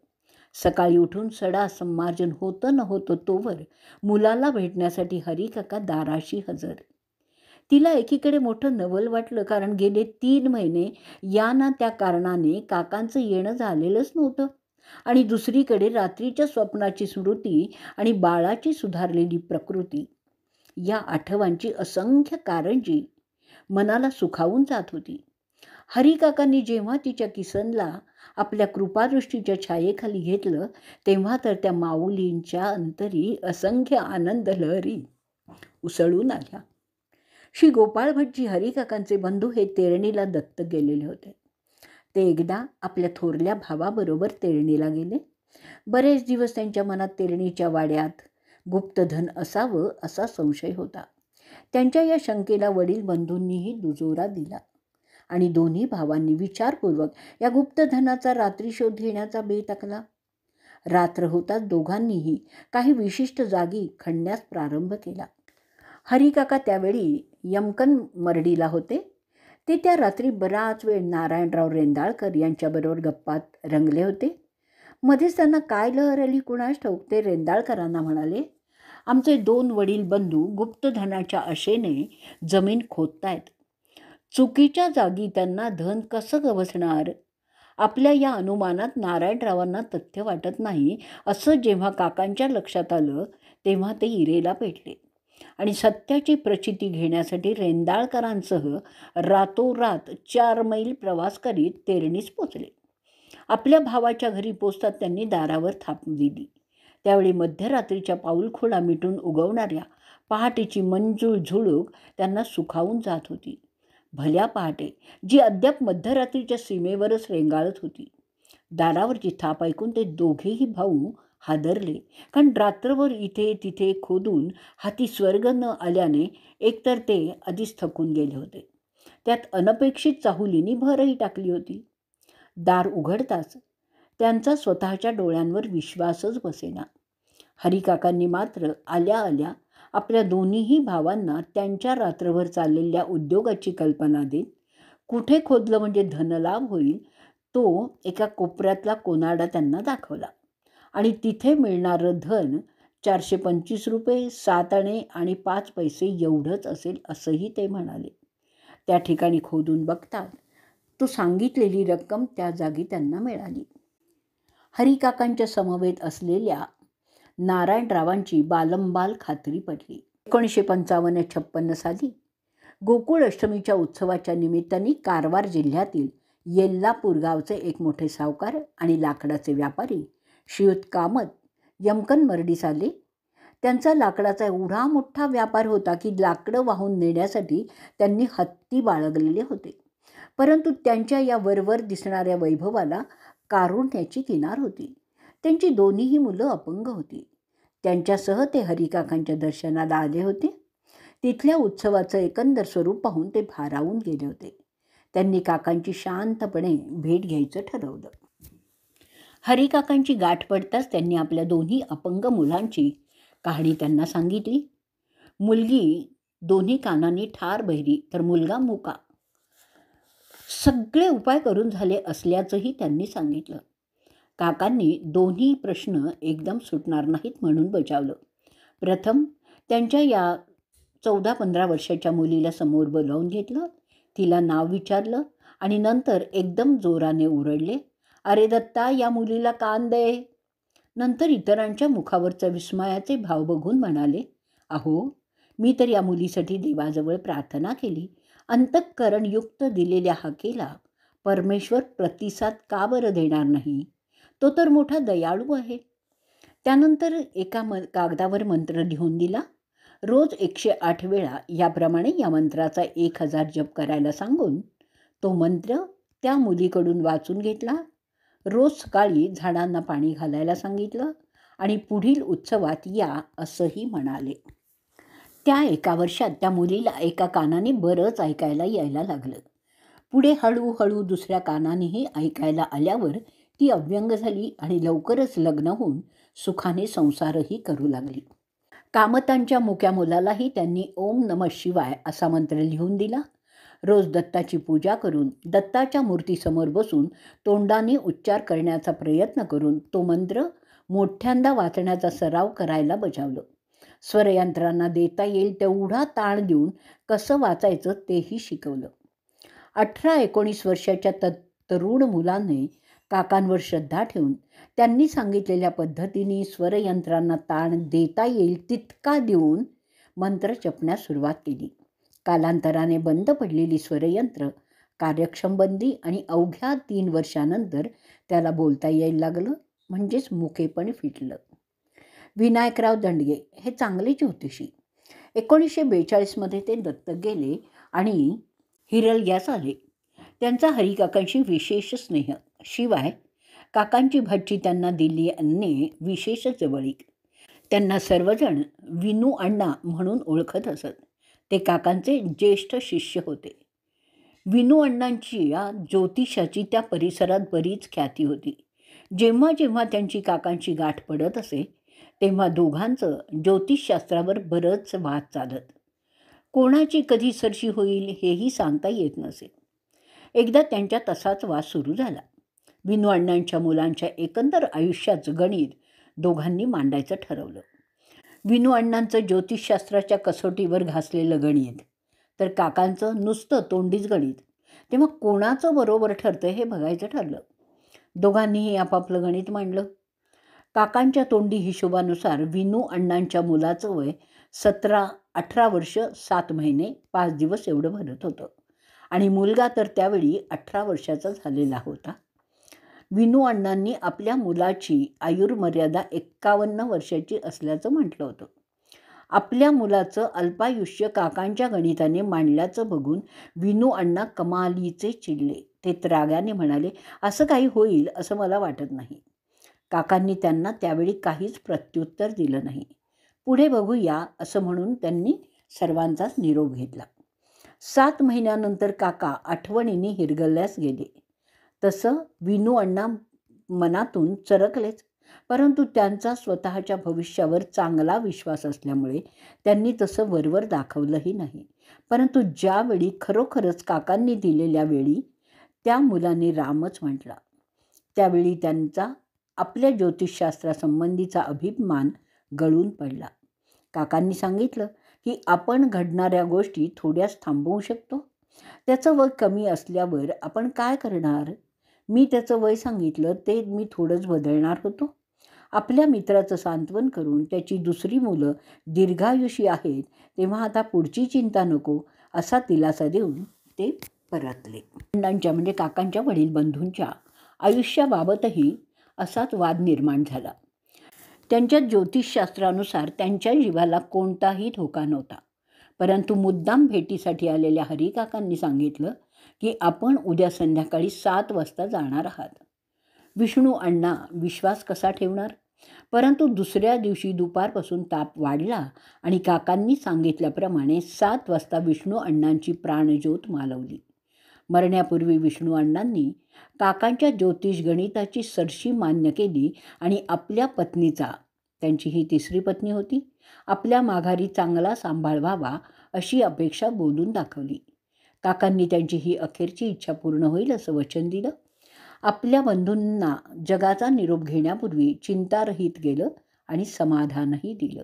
सकाळी उठून सडा संमार्जन होतं न होतं तोवर मुलाला भेटण्यासाठी हरिकाका दाराशी हजर. तिला एकीकडे मोठं नवल वाटलं, कारण गेले 3 महिने या ना त्या कारणाने काकांचं येणं झालेलंच नव्हतं. आणि दुसरीकडे रात्रीच्या स्वप्नाची स्मृती आणि बाळाची सुधारलेली प्रकृती, या आठवणींची असंख्य कारंजी मनाला सुखावून जात होती. हरिकाकांनी जेव्हा तिच्या किसनला आपल्या कृपादृष्टीच्या छायेखाली घेतलं, तेव्हा तर त्या माऊलींच्या अंतरी असंख्य आनंद लहरी उसळून आल्या. श्री गोपाळ भटजी हरिकाकांचे बंधू हे तेरणीला दत्तक गेलेले होते. ते एकदा आपल्या थोरल्या भावाबरोबर तेरणीला गेले. बरेच दिवस त्यांच्या मनात तेरणीच्या वाड्यात गुप्तधन असावं असा संशय होता. त्यांच्या या शंकेला वडील बंधूंनीही दुजोरा दिला आणि दोन्ही भावांनी विचारपूर्वक या गुप्तधनाचा रात्री शोध घेण्याचा बेत आखला. रात्र होताच दोघांनीही काही विशिष्ट जागी खणण्यास प्रारंभ केला. हरिकाका त्यावेळी यमकन मरडीला होते. ते त्या रात्री बराच वेळ नारायणराव रेंदाळकर यांच्याबरोबर गप्पात रंगले होते. मध्येच त्यांना काय लहर आली कुणास ठाऊक. ते रेंदाळकरांना म्हणाले, आमचे 2 वडील बंधू गुप्तधनाच्या आशेने जमीन खोदतायत. चुकीच्या जागी त्यांना धन कसं गवसणार? आपल्या या अनुमानात नारायणरावांना तथ्य वाटत नाही असं जेव्हा काकांच्या लक्षात आलं, तेव्हा ते इरेला पेटले आणि सत्याची प्रचिती घेण्यासाठी रेंदाळकरांसह रातोरात 4 मैल प्रवास करीत तेरणीस पोचले. आपल्या भावाच्या घरी पोचतात त्यांनी दारावर थाप दिली. त्यावेळी मध्यरात्रीच्या पाऊलखोळा मिटून उगवणाऱ्या पहाटेची मंजूळ झुळूक त्यांना सुखावून जात होती. भल्या पहाटे, जी अद्याप मध्यरात्रीच्या सीमेवरच रेंगाळत होती. दारावरची थाप ऐकून ते दोघेही भाऊ हादरले, कारण रात्रभर इथे तिथे खोदून हाती स्वर्ग न आल्याने एकतर ते आधीच थकून गेले होते, त्यात अनपेक्षित चाहुलीनी भरही टाकली होती. दार उघडताच त्यांचा स्वतःच्या डोळ्यांवर विश्वासच बसेना. हरिकाकांनी मात्र आल्या आल्या आपल्या दोन्हीही भावांना त्यांच्या रात्रभर चाललेल्या उद्योगाची कल्पना देत, कुठे खोदलं म्हणजे धनलाभ होईल तो एका कोपऱ्यातला कोनाडा त्यांना दाखवला आणि तिथे मिळणारं धन 425 रुपये 7 आणे आणि 5 पैसे एवढंच असेल असंही ते म्हणाले. त्या ठिकाणी खोदून बघतात तो सांगितलेली रक्कम त्या जागी त्यांना मिळाली. हरिकाकांच्या समवेत असलेल्या नारायणरावांची बालंबाल खात्री पडली. 1955-56 साली गोकुळ अष्टमीच्या उत्सवाच्या निमित्ताने कारवार जिल्ह्यातील येल्लापूर गावचे एक मोठे सावकार आणि लाकडाचे व्यापारी श्रीयुत कामत यमकन मरडीस आले. त्यांचा लाकडाचा एवढा मोठा व्यापार होता की लाकडं वाहून नेण्यासाठी त्यांनी हत्ती बाळगलेले होते. परंतु त्यांच्या या वरवर दिसणाऱ्या वैभवाला कारुण्याची किनार होती. त्यांची दोन्हीही मुलं अपंग होती. त्यांच्यासह ते हरिकाकांच्या दर्शनाला आले होते. तिथल्या उत्सवाचं एकंदर स्वरूप पाहून ते भारावून गेले होते. त्यांनी काकांची शांतपणे भेट घ्यायचं ठरवलं. हरिकाकांची गाठ पडताच त्यांनी आपल्या दोन्ही अपंग मुलांची कहाणी त्यांना सांगितली. मुलगी दोन्ही कानांनी ठार बहिरी तर मुलगा मुका. सगळे उपाय करून झाले असल्याचंही त्यांनी सांगितलं. काकांनी दोन्ही प्रश्न एकदम सुटणार नाहीत म्हणून बजावलं. प्रथम त्यांच्या या 14-15 वर्षाच्या मुलीला समोर बोलावून घेतलं, तिला नाव विचारलं आणि नंतर एकदम जोराने ओरडले, अरे दत्ता, या मुलीला कान दे. नंतर इतरांच्या मुखावरचा विस्मयाचे भाव बघून म्हणाले, अहो, मी तर या मुलीसाठी देवाजवळ प्रार्थना केली. अंतःकरणयुक्त दिलेल्या हाकेला परमेश्वर प्रतिसाद का बरं देणार नाही? तो तर मोठा दयाळू आहे. त्यानंतर एका कागदावर मंत्र लिहून दिला. रोज 108 वेळा याप्रमाणे या मंत्राचा 1000 जप करायला सांगून तो मंत्र त्या मुलीकडून वाचून घेतला. रोज सकाळी झाडांना पाणी घालायला सांगितलं आणि पुढील उत्सवात या असंही म्हणाले. त्या एका वर्षात त्या मुलीला एका कानाने बरंच ऐकायला यायला लागलं. पुढे हळूहळू दुसऱ्या कानानेही ऐकायला आल्यावर ती अव्यंग झाली आणि लवकरच लग्न होऊन सुखाने संसारही करू लागली. कामतांच्या मुक्या मुलालाही त्यांनी ओम नमः शिवाय असा मंत्र लिहून दिला. रोज दत्ताची पूजा करून दत्ताच्या मूर्तीसमोर बसून तोंडाने उच्चार करण्याचा प्रयत्न करून तो मंत्र मोठ्यांदा वाचण्याचा सराव करायला बजावलं. स्वरयंत्रांना देता येईल तेवढा ताण देऊन कसं वाचायचं तेही शिकवलं. 18-19 वर्षाच्या तरुण मुलाने काकांवर श्रद्धा ठेवून त्यांनी सांगितलेल्या पद्धतीने स्वरयंत्रांना ताण देता येईल तितका देऊन मंत्र जपण्यास सुरुवात केली. कालांतराने बंद पडलेली स्वरयंत्र कार्यक्षम बनली आणि अवघ्या 3 वर्षानंतर त्याला बोलता यायला लागलं, म्हणजेच मुकेपण फिटलं. विनायकराव दंडगे हे चांगले ज्योतिषी. 1942 ते दत्तक गेले आणि हिरलग्यास आले. त्यांचा हरिकाकांशी विशेष स्नेह. शिवाय काकांची भाची त्यांना दिली अन्ने विशेष जवळीक. त्यांना सर्वजण विनू अण्णा म्हणून ओळखत असत. ते काकांचे ज्येष्ठ शिष्य होते. विनू अण्णांची या ज्योतिषाची त्या परिसरात बरीच ख्याती होती. जेव्हा जेव्हा त्यांची काकांची गाठ पडत असे तेव्हा दोघांचं ज्योतिषशास्त्रावर बरंच वाद चालत. कोणाची कधी सरशी होईल हेही सांगता येत नसे. एकदा त्यांच्या तसाच वाद सुरू झाला. विनू अण्णांच्या मुलांच्या एकंदर आयुष्याचं गणित दोघांनी मांडायचं ठरवलं. विनू अण्णांचं ज्योतिषशास्त्राच्या कसोटीवर घासलेलं गणित तर काकांचं नुसतं तोंडीच गणित. तेव्हा कोणाचं बरोबर ठरतं हे बघायचं ठरलं. दोघांनीही आपापलं गणित मांडलं. काकांच्या तोंडी हिशोबानुसार विनू अण्णांच्या मुलाचं वय 17-18 वर्ष 7 महिने 5 दिवस एवढं भरत होतं आणि मुलगा तर त्यावेळी 18 वर्षाचा झालेला होता. विनू अण्णांनी आपल्या मुलाची आयुर्मर्यादा 51 वर्षाची असल्याचं म्हटलं होतं. आपल्या मुलाचं अल्पायुष्य काकांच्या गणिताने मांडल्याचं बघून विनू अण्णा कमालीचे चिडले. ते रागाने म्हणाले, असं काही होईल असं मला वाटत नाही. काकांनी त्यांना त्यावेळी काहीच प्रत्युत्तर दिलं नाही. पुढे बघूया असं म्हणून त्यांनी सर्वांचाच निरोप घेतला. 7 महिन्यानंतर काका आठवणीने हिरगल्यास गेले. तसं विनू अण्णा मनातून चरकलेच, परंतु त्यांचा स्वतःच्या भविष्यावर चांगला विश्वास असल्यामुळे त्यांनी तसं वरवर दाखवलंही नाही. परंतु ज्यावेळी खरोखरच काकांनी दिलेल्या वेळी त्या मुलाने रामच म्हटला, त्यावेळी त्यांचा आपल्या ज्योतिषशास्त्रासंबंधीचा अभिमान गळून पडला. काकांनी सांगितलं की आपण घडणाऱ्या गोष्टी थोड्याच थांबवू शकतो. त्याचं वय कमी असल्यावर आपण काय करणार? मी त्याचं वय सांगितलं ते मी थोडंच बदलणार होतो. आपल्या मित्राचं सांत्वन करून त्याची दुसरी मुलं दीर्घायुषी आहेत तेव्हा आता पुढची चिंता नको असा दिलासा देऊन ते परतले. अण्णांच्या म्हणजे काकांच्या वडील बंधूंच्या आयुष्याबाबतही असाच वाद निर्माण झाला. त्यांच्या ज्योतिषशास्त्रानुसार त्यांच्या जीवाला कोणताही धोका नव्हता. परंतु मुद्दाम भेटीसाठी आलेल्या हरिकाकांनी सांगितलं की आपण उद्या संध्याकाळी 7 वाजता जाणार आहात. विष्णू अण्णा विश्वास कसा ठेवणार? परंतु दुसऱ्या दिवशी दुपारपासून ताप वाढला आणि काकांनी सांगितल्याप्रमाणे 7 वाजता विष्णू अण्णांची प्राणज्योत मालवली. मरण्यापूर्वी विष्णू अण्णांनी काकांच्या ज्योतिष गणिताची सरशी मान्य केली आणि आपल्या पत्नीचा, त्यांची ही 3री पत्नी होती, आपल्या माघारी चांगला सांभाळ व्हावा अशी अपेक्षा बोलून दाखवली. काकांनी त्यांची ही अखेरची इच्छा पूर्ण होईल असं वचन दिलं. आपल्या बंधूंना जगाचा निरोप घेण्यापूर्वी चिंतारहित गेलं आणि समाधानही दिलं.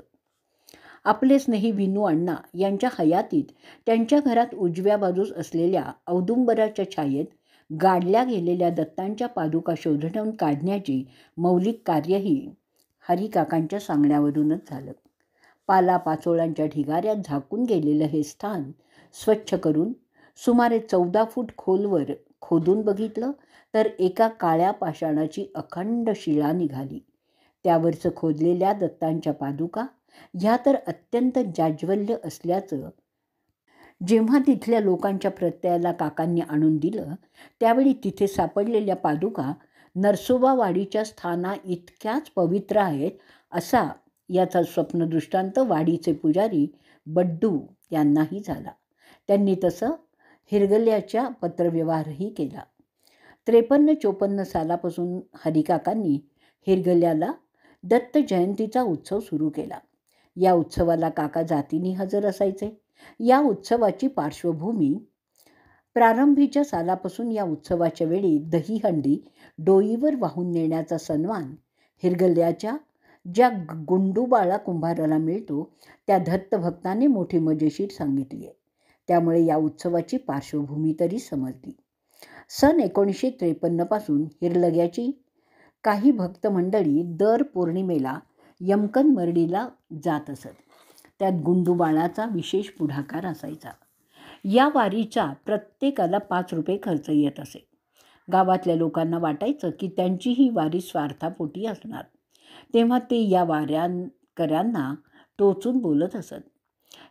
आपले स्नेही विनू अण्णा यांच्या हयातीत त्यांच्या घरात उजव्या बाजूस असलेल्या औदुंबराच्या छायेत गाडल्या गेलेल्या दत्तांच्या पादुका शोधून काढण्याची मौलिक कार्यही हरिकाकांच्या सांगण्यावरूनच झालं. पालापाचोळ्यांच्या ढिगाऱ्यात झाकून गेलेलं हे स्थान स्वच्छ करून सुमारे 14 फूट खोलवर खोदून बघितलं तर एका काळ्या पाषाणाची अखंड शिळा निघाली. त्यावरचं खोदलेल्या दत्तांच्या पादुका ह्या तर अत्यंत जाज्वल्य असल्याचं जेव्हा तिथल्या लोकांच्या प्रत्ययाला काकांनी आणून दिलं त्यावेळी तिथे सापडलेल्या पादुका नरसोबावाडीच्या स्थाना इतक्याच पवित्र आहेत असा याचा स्वप्नदृष्टांत वाडीचे पुजारी बड्डू यांनाही झाला. त्यांनी तसं हिरगल्याच्या पत्रव्यवहारही केला. 53-54 सालापासून हरिकाकांनी हिरगल्याला दत्त जयंतीचा उत्सव सुरू केला. या उत्सवाला काका जातीने हजर असायचे. या उत्सवाची पार्श्वभूमी प्रारंभीच्या सालापासून या उत्सवाच्या वेळी दहीहंडी डोईवर वाहून नेण्याचा सन्मान हिरगल्याच्या ज्या गुंडूबाळा कुंभाराला मिळतो त्या दत्तभक्ताने मोठी मजेशीर सांगितली आहे. त्यामुळे या उत्सवाची पार्श्वभूमी तरी समजली. सन 1953 पासून हिरलग्याची काही भक्त मंडळी दर पौर्णिमेला यमकन मरडीला जात असत. त्यात गुंडूबाळाचा विशेष पुढाकार असायचा. या वारीचा प्रत्येकाला 5 रुपये खर्च येत असे. गावातल्या लोकांना वाटायचं की त्यांची ही वारी स्वार्थापोटी असणार, तेव्हा ते या वाऱ्यांकऱ्यांना टोचून बोलत असत.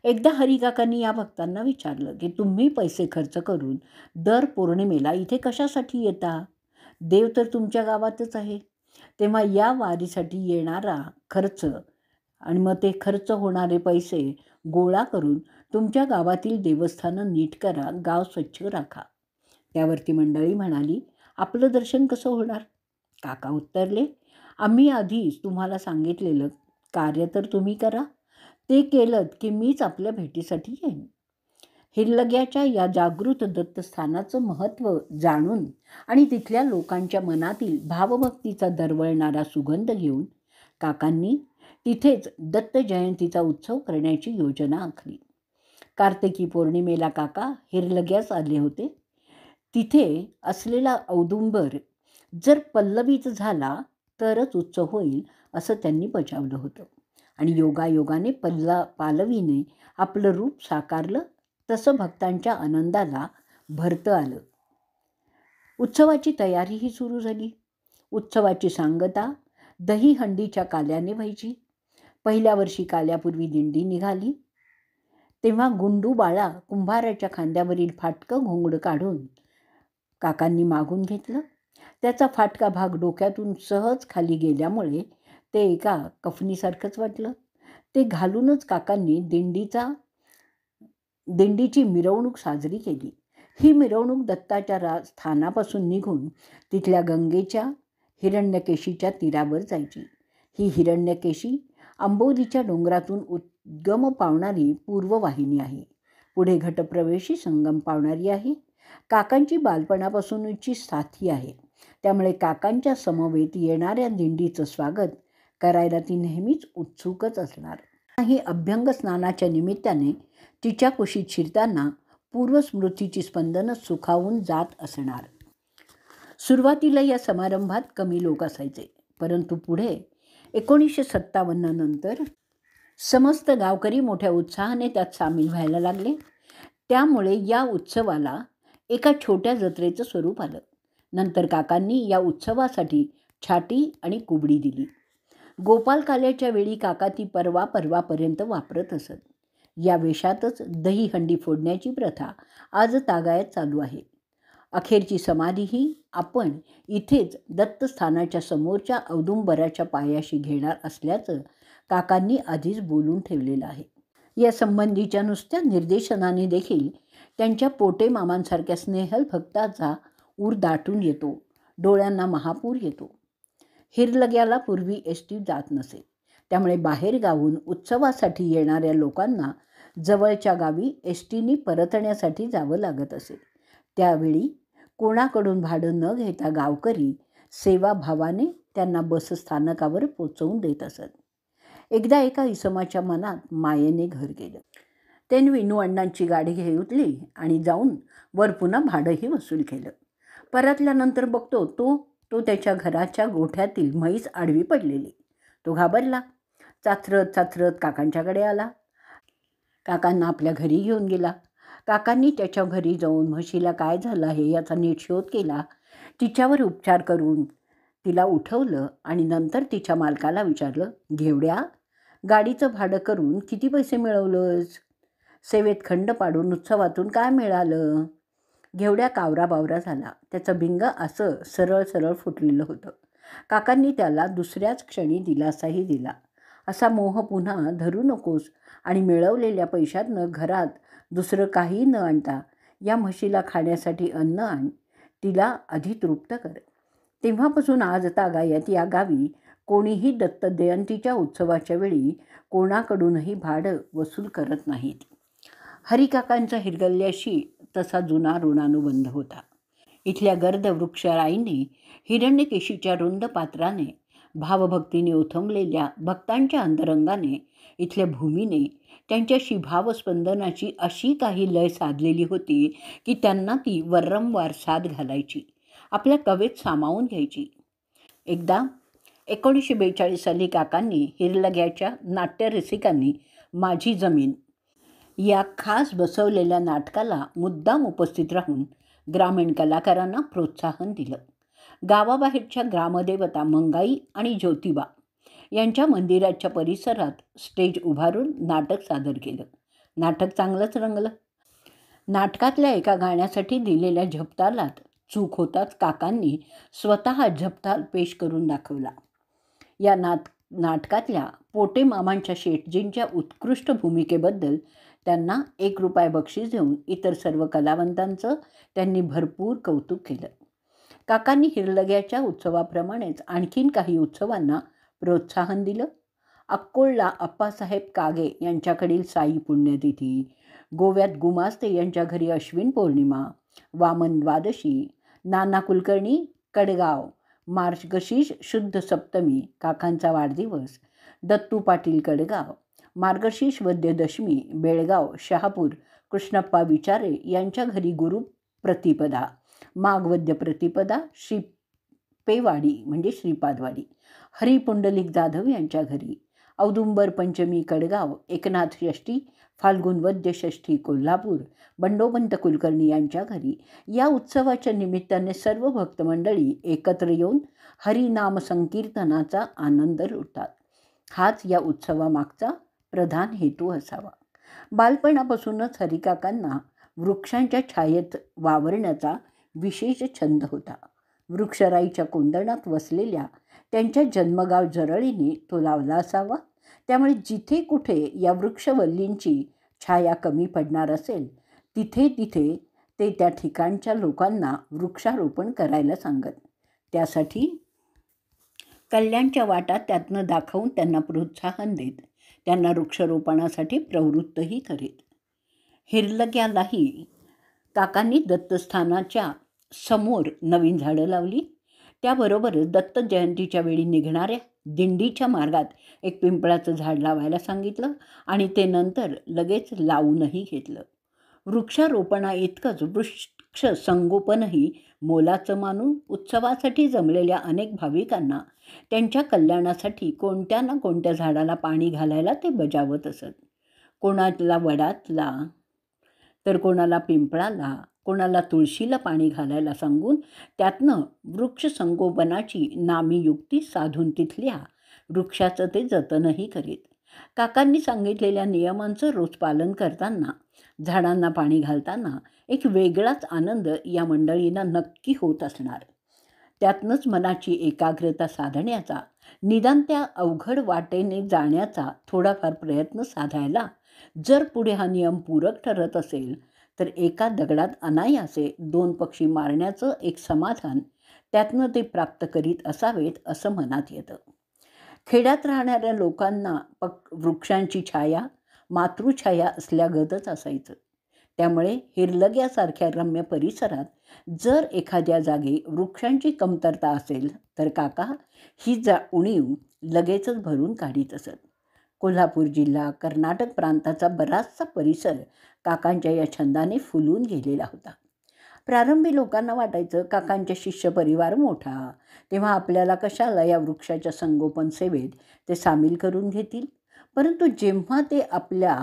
एकदा हरिकाकांनी या भक्तांना विचारलं की तुम्ही पैसे खर्च करून दर पौर्णिमेला इथे कशासाठी येता? देव तर तुमच्या गावातच आहे. तेव्हा या वारीसाठी येणारा खर्च आणि मग ते खर्च होणारे पैसे गोळा करून तुमच्या गावातील देवस्थानं नीट करा, गाव स्वच्छ राखा. त्यावरती मंडळी म्हणाली, आपलं दर्शन कसं होणार? काका उत्तरले, आम्ही आधीच तुम्हाला सांगितलेलं कार्य तर तुम्ही करा. ते केलं की मीच आपल्या भेटीसाठी येईन. हिरलग्याच्या या जागृत दत्तस्थानाचं महत्त्व जाणून आणि तिथल्या लोकांच्या मनातील भावभक्तीचा दरवळणारा सुगंध घेऊन काकांनी तिथेच दत्त जयंतीचा उत्सव करण्याची योजना आखली. कार्तिकी पौर्णिमेला काका हिरलग्यास आले होते. तिथे असलेला औदुंबर जर पल्लवित झाला तरच उत्सव होईल असं त्यांनी बजावलं होतं. आणि योगायोगाने पालवीने आपलं रूप साकारलं तसं भक्तांच्या आनंदाला भरतं आलं. उत्सवाची तयारीही सुरू झाली. उत्सवाची सांगता दहीहंडीच्या काल्याने व्हायची. पहिल्या वर्षी काल्यापूर्वी दिंडी निघाली तेव्हा गुंडूबाळा कुंभाराच्या खांद्यावरील फाटकं घोंगडं काढून काकांनी मागून घेतलं. त्याचा फाटका भाग डोक्यातून सहज खाली गेल्यामुळे ते एका कफनीसारखंच वाटलं. ते घालूनच काकांनी दिंडीची मिरवणूक साजरी केली. ही मिरवणूक दत्ताच्या स्थानापासून निघून तिथल्या गंगेच्या हिरण्यकेशीच्या तीरावर जायची. ही हिरण्यकेशी आंबोलीच्या डोंगरातून उद्गम पावणारी पूर्ववाहिनी आहे. पुढे घटप्रवेशी संगम पावणारी आहे. काकांची बालपणापासूनची साथी आहे. त्यामुळे काकांच्या समवेत येणाऱ्या दिंडीचं स्वागत करायला ती नेहमीच उत्सुकच असणार. ही अभ्यंग स्नानाच्या निमित्ताने तिच्या कुशीत शिरताना पूर्वस्मृतीची स्पंदनं सुखावून जात असणार. सुरुवातीला या समारंभात कमी लोक असायचे, परंतु पुढे 1957 नंतर समस्त गावकरी मोठ्या उत्साहाने त्यात सामील व्हायला लागले. त्यामुळे या उत्सवाला एका छोट्या जत्रेचं स्वरूप आलं. नंतर काकांनी या उत्सवासाठी छाटी आणि कुबडी दिली. गोपाल काल्याच्या वेळी काका ती परवापर्यंत वापरत असत. या वेशातच दहीहंडी फोडण्याची प्रथा आज तागायत चालू आहे. अखेरची समाधीही आपण इथेच दत्तस्थानाच्या समोरच्या औदुंबराच्या पायाशी घेणार असल्याचं काकांनी आधीच बोलून ठेवलेलं आहे. या संबंधीच्या नुसत्या निर्देशनाने देखील त्यांच्या पोटे मामांसारख्या स्नेहल भक्ताचा ऊर दाटून येतो. डोळ्यांना महापूर येतो. हिरलग्याला पूर्वी एसटी जात नसे. त्यामुळे बाहेर गावून उत्सवासाठी येणाऱ्या लोकांना जवळच्या गावी एसटीने परतण्यासाठी जावं लागत असे. त्यावेळी कोणाकडून भाडं न घेता गावकरी सेवाभावाने त्यांना बसस्थानकावर पोचवून देत असत. एकदा एका इसमाच्या मनात मायेने घर गेलं. त्याने विनू अण्णांची गाडी घेतली आणि जाऊन वर पुन्हा भाडंही वसूल केलं. परतल्यानंतर बघतो तो त्याच्या घराच्या गोठ्यातील म्हैस आडवी पडलेली. तो घाबरला. चाचरत काकांच्याकडे आला. काकांना आपल्या घरी घेऊन गेला. काकांनी त्याच्या घरी जाऊन म्हशीला काय झालं आहे याचा नीट शोध केला. तिच्यावर उपचार करून तिला उठवलं आणि नंतर तिच्या मालकाला विचारलं, घेवड्या, गाडीचं भाडं करून किती पैसे मिळवलंस? सेवेत खंड पाडून उत्सवातून काय मिळालं? घेवड्या कावरा झाला. त्याचं भिंग असं सरळ फुटलेलं होतं. काकांनी त्याला दुसऱ्याच क्षणी दिलासाही दिला. असा मोह पुन्हा धरू नकोस आणि मिळवलेल्या पैशातनं घरात दुसरं काही न आणता या म्हशीला खाण्यासाठी अन्न आण. तिला अधितृप्त कर. तेव्हापासून आज तागायत या गावी कोणीही दत्त जयंतीच्या उत्सवाच्या वेळी कोणाकडूनही भाडं वसूल करत नाहीत. हरिकाकांचा हिरगल्याशी तसा जुना ऋणानुबंध होता. इथल्या गर्द वृक्षराईने हिरण्यकेशीच्या रुंद पात्राने, भावभक्तीने ओथंबलेल्या भक्तांच्या अंतरंगाने, इथल्या भूमीने त्यांच्याशी भावस्पंदनाची अशी काही लय साधलेली होती की त्यांना ती वारंवार साद घालायची, आपल्या कवेत सामावून घ्यायची. एकदा 1942 साली काकांनी हिरलग्याच्या नाट्यरसिकांनी माझी जमीन या खास बसवलेल्या नाटकाला मुद्दाम उपस्थित राहून ग्रामीण कलाकारांना प्रोत्साहन दिलं. गावाबाहेरच्या ग्रामदेवता मंगाई आणि ज्योतिबा यांच्या मंदिराच्या परिसरात स्टेज उभारून नाटक सादर केलं. नाटक चांगलंच रंगलं. नाटकातल्या एका गाण्यासाठी दिलेल्या झपतालात चूक होताच काकांनी स्वतः झपताल पेश करून दाखवला. या नाटकातल्या पोटे मामांच्या शेटजींच्या उत्कृष्ट भूमिकेबद्दल त्यांना ₹1 बक्षीस देऊन इतर सर्व कलावंतांचं त्यांनी भरपूर कौतुक केलं. काकांनी हिरलग्याच्या उत्सवाप्रमाणेच आणखीन काही उत्सवांना प्रोत्साहन दिलं. अक्कोळला अप्पासाहेब कागे यांच्याकडील साई पुण्यतिथी, गोव्यात गुमास्ते यांच्या घरी अश्विन पौर्णिमा, वामन द्वादशी, नाना कुलकर्णी कडगाव मार्गशीर्ष शुद्ध सप्तमी काकांचा वाढदिवस, दत्तू पाटील कडगाव मार्गशीर्ष वद्य दशमी, बेळगाव शहापूर कृष्णप्पा विचारे यांच्या घरी गुरु प्रतिपदा, माघवद्य प्रतिपदा श्रीपेवाडी म्हणजे श्रीपादवाडी, हरिपुंडलिक जाधव यांच्या घरी, औदुंबर पंचमी कडगाव, एकनाथ षष्ठी फाल्गुन वद्य षष्ठी कोल्हापूर, बंडोबंत कुलकर्णी यांच्या घरी. या उत्सवाच्या निमित्ताने सर्व भक्तमंडळी एकत्र येऊन हरिनाम संकीर्तनाचा आनंद लुटतात. हाच या उत्सवामागचा प्रधान हेतू असावा. बालपणापासूनच हरिकाकांना वृक्षांच्या छायेत वावरण्याचा विशेष छंद होता. वृक्षराईच्या कोंदणात वसलेल्या त्यांच्या जन्मगाव जरळीने तो लावला असावा. त्यामुळे जिथे कुठे या वृक्षवल्लींची छाया कमी पडणार असेल तिथे तिथे ते त्या ठिकाणच्या लोकांना वृक्षारोपण करायला सांगत. त्यासाठी कल्याणच्या वाटा त्यातनं दाखवून त्यांना प्रोत्साहन देत, त्यांना वृक्षारोपणासाठी प्रवृत्तही करीत. हिरलग्यालाही काकांनी दत्तस्थानाच्या समोर नवीन झाडं लावली. त्याबरोबरच दत्त जयंतीच्या वेळी निघणाऱ्या दिंडीच्या मार्गात एक पिंपळाचं झाड लावायला सांगितलं आणि ते नंतर लगेच लावूनही घेतलं. वृक्षारोपणा इतकंच वृक्ष संगोपनही मोलाचं मानून उत्सवासाठी जमलेल्या अनेक भाविकांना त्यांच्या कल्याणासाठी कोणत्या ना कोणत्या झाडाला पाणी घालायला ते बजावत असत. कोणाला वडाला तर कोणाला पिंपळाला, कोणाला तुळशीला पाणी घालायला सांगून त्यातनं वृक्ष संगोपनाची नामी युक्ती साधून तिथल्या वृक्षाचं ते जतनही करीत. काकांनी सांगितलेल्या नियमांचं रोज पालन करताना, झाडांना पाणी घालताना एक वेगळाच आनंद या मंडळींना नक्की होत असणार. त्यातनंच मनाची एकाग्रता साधण्याचा, निदान त्या अवघड वाटेने जाण्याचा थोडाफार प्रयत्न साधायला जर पुढे हा नियम पूरक ठरत असेल तर एका दगडात अनायासे 2 पक्षी मारण्याचं एक समाधान त्यातनं ते प्राप्त करीत असावेत असं मनात येतं. खेड्यात राहणाऱ्या लोकांना वृक्षांची छाया मातृछाया असल्यागतच असायचं. त्यामुळे हिरलग्यासारख्या रम्य परिसरात जर एखाद्या जागी वृक्षांची कमतरता असेल तर काका ही उणीव लगेचच भरून काढीत असत. कोल्हापूर जिल्हा, कर्नाटक प्रांताचा बराचसा परिसर काकांच्या या छंदाने फुलून गेलेला होता. प्रारंभी लोकांना वाटायचं काकांच्या शिष्य परिवार मोठा, तेव्हा आपल्याला कशाला या वृक्षाच्या संगोपन सेवेत ते सामील करून घेतील. परंतु जेव्हा ते आपल्या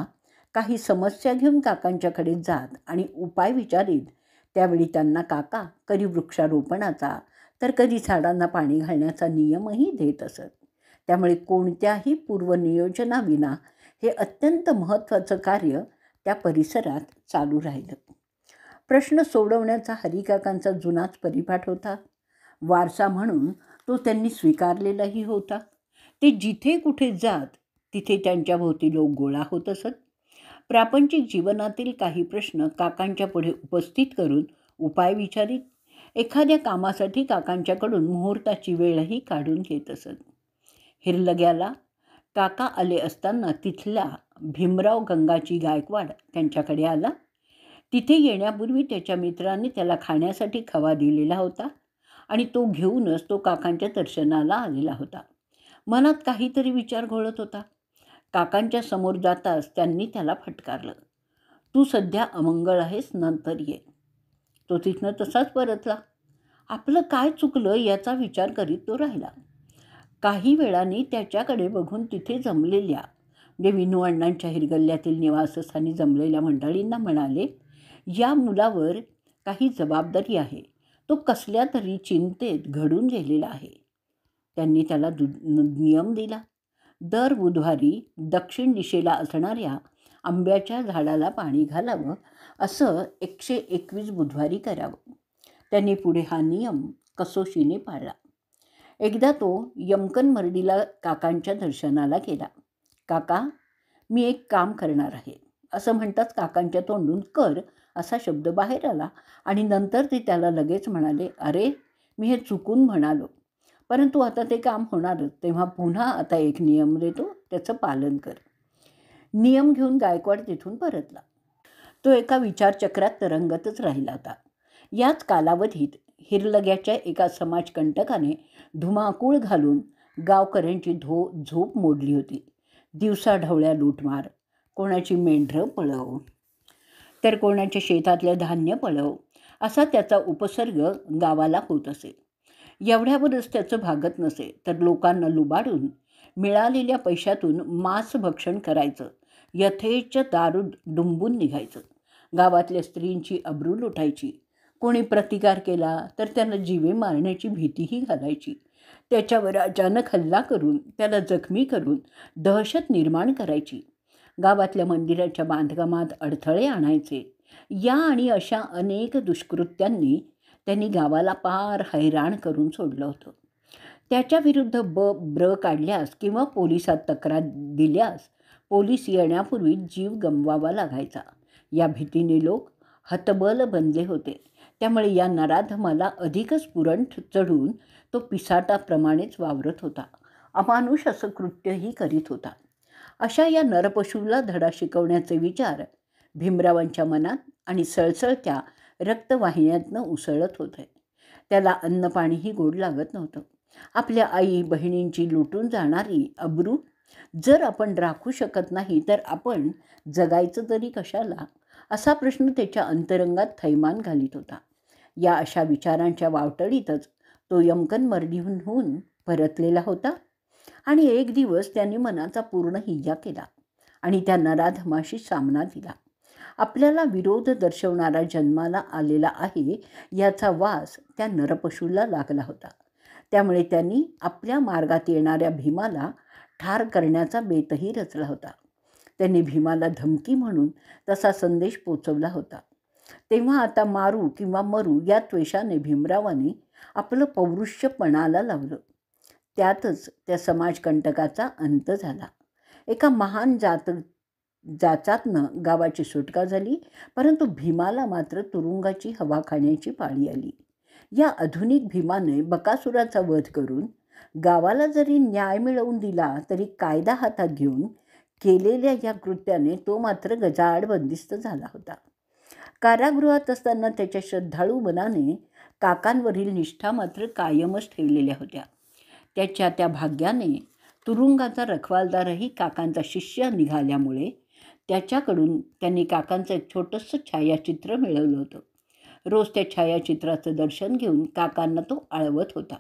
काही समस्या घेऊन काकांच्याकडे जात आणि उपाय विचारीत त्यावेळी त्यांना काका कधी वृक्षारोपणाचा तर कधी झाडांना पाणी घालण्याचा नियमही देत असत. त्यामुळे कोणत्याही पूर्वनियोजनाविना हे अत्यंत महत्त्वाचं कार्य त्या परिसरात चालू राहिलं. प्रश्न सोडवण्याचा हरिकाकांचा जुनाच परिपाठ होता. वारसा म्हणून तो त्यांनी स्वीकारलेलाही होता. ते जिथे कुठे जात तिथे त्यांच्याभोवती लोक गोळा होत असत. प्रापंचिक जीवनातील काही प्रश्न काकांच्या पुढे उपस्थित करून उपाय विचारीत. एखाद्या कामासाठी काकांच्याकडून मुहूर्ताची वेळही काढून घेत असत. हिरलग्याला काका आले असताना तिथला भीमराव गंगाजी गायकवाड त्यांच्याकडे आला. तिथे येण्यापूर्वी त्याच्या मित्राने त्याला खाण्यासाठी खवा दिलेला होता आणि तो घेऊनच तो काकांच्या दर्शनाला आलेला होता. मनात काहीतरी विचार घोळत होता. काकांच्या समोर जाताच त्यांनी त्याला फटकारलं. तू सध्या अमंगळ आहेस, नंतर ये. तो तिथनं तसाच परतला. आपलं काय चुकलं याचा विचार करीत तो राहिला. काही वेळाने त्याच्याकडे बघून तिथे जमलेल्या विनू अण्णांच्या हिरगल्ल्यातील निवासस्थानी जमलेल्या मंडळींना म्हणाले, या मुलावर काही जबाबदारी आहे. तो कसल्या तरी चिंतेत घडून गेलेला आहे. त्यांनी त्याला नियम दिला. दर बुधवारी दक्षिण दिशेला असणाऱ्या आंब्याच्या झाडाला पाणी घालावं, असं 121 बुधवारी करावं. त्यांनी पुढे हा नियम कसोशीने पाळला. एकदा तो यमकन मर्डीला काकांच्या दर्शनाला गेला. काका, मी एक काम करणार आहे, असं म्हणताच काकांच्या तोंडून कर असा शब्द बाहेर आला आणि नंतर ते त्याला लगेच म्हणाले, अरे मी हे चुकून म्हणालो, परंतु आता ते काम होणारच, तेव्हा पुन्हा आता एक नियम देतो, त्याचं पालन कर. नियम घेऊन गायकवाड तिथून परतला. तो एका विचारचक्रात तरंगतच राहिला होता. याच कालावधीत हिरलग्याच्या एका समाजकंटकाने धुमाकूळ घालून गावकऱ्यांची झोप मोडली होती. दिवसा ढवळ्या लूटमार, कोणाची मेंढरं पळव तर कोणाच्या शेतातलं धान्य पळव, असा त्याचा उपसर्ग गावाला होत असे. एवढ्यावरच त्याचं भागत नसे तर लोकांना लुबाडून मिळालेल्या पैशातून मांस भक्षण करायचं, यथेच्छ दारू डुंबून निघायचं. गावातल्या स्त्रींची अब्रू लुटायची. कोणी प्रतिकार केला तर त्याला जीवे मारण्याची भीतीही घालायची. त्याच्यावर अचानक हल्ला करून त्याला जखमी करून दहशत निर्माण करायची. गावातल्या मंदिराच्या बांधकामात अडथळे आणायचे. या आणि अशा अनेक दुष्कृत्यांनी त्यांनी गावाला पार हैराण करून सोडलं होतं. त्याच्याविरुद्ध ब्र काढल्यास किंवा पोलिसात तक्रार दिल्यास पोलीस येण्यापूर्वी जीव गमवावा लागायचा. या भीतीने लोक हतबल बनले होते. त्यामुळे या नराधमाला अधिकच पुरण चढून तो पिसाटाप्रमाणेच वावरत होता. अमानुष असं कृत्यही करीत होता. अशा या नरपशूला धडा शिकवण्याचे विचार भीमरावांच्या मनात आणि सळसळत्या रक्तवाहिन्यातनं उसळत होते. त्याला अन्नपाणीही गोड लागत नव्हतं. आपल्या आई बहिणींची लुटून जाणारी अब्रू जर आपण राखू शकत नाही तर आपण जगायचं तरी कशाला, असा प्रश्न त्याच्या अंतरंगात थैमान घालीत होता. या अशा विचारांच्या वावटळीतच तो यमकन मर्डीहून परतलेला होता आणि एक दिवस त्याने मनाचा पूर्ण हिय्या केला आणि त्या नराधमाशी सामना दिला. आपल्याला विरोध दर्शवणारा जन्माला आलेला आहे याचा वास त्या नरपशूला लागला होता. त्यामुळे त्यांनी आपल्या मार्गात येणाऱ्या भीमाला ठार करण्याचा बेतही रचला होता. त्यांनी भीमाला धमकी म्हणून तसा संदेश पोचवला होता. तेव्हा आता मारू किंवा मरू या त्वेषाने भीमरावाने आपलं पौरुष्य पणाला लावलं. त्यातच त्या समाजकंटकाचा अंत झाला. एका महान जाचातनं गावाची सुटका झाली, परंतु भीमाला मात्र तुरुंगाची हवा खाण्याची पाळी आली. या आधुनिक भीमाने बकासुराचा वध करून गावाला जरी न्याय मिळवून दिला तरी कायदा हातात घेऊन केलेल्या या कृत्याने तो मात्र गजाआड बंदिस्त झाला होता. कारागृहात असताना त्याच्या श्रद्धाळू मनाने काकांवरील निष्ठा मात्र कायमच ठेवलेल्या होत्या. त्याच्या त्या भाग्याने तुरुंगाचा रखवालदारही काकांचा शिष्य निघाल्यामुळे त्याच्याकडून त्यांनी काकांचं एक छोटंसं छायाचित्र मिळवलं होतं. रोज त्या छायाचित्राचं दर्शन घेऊन काकांना तो आळवत होता.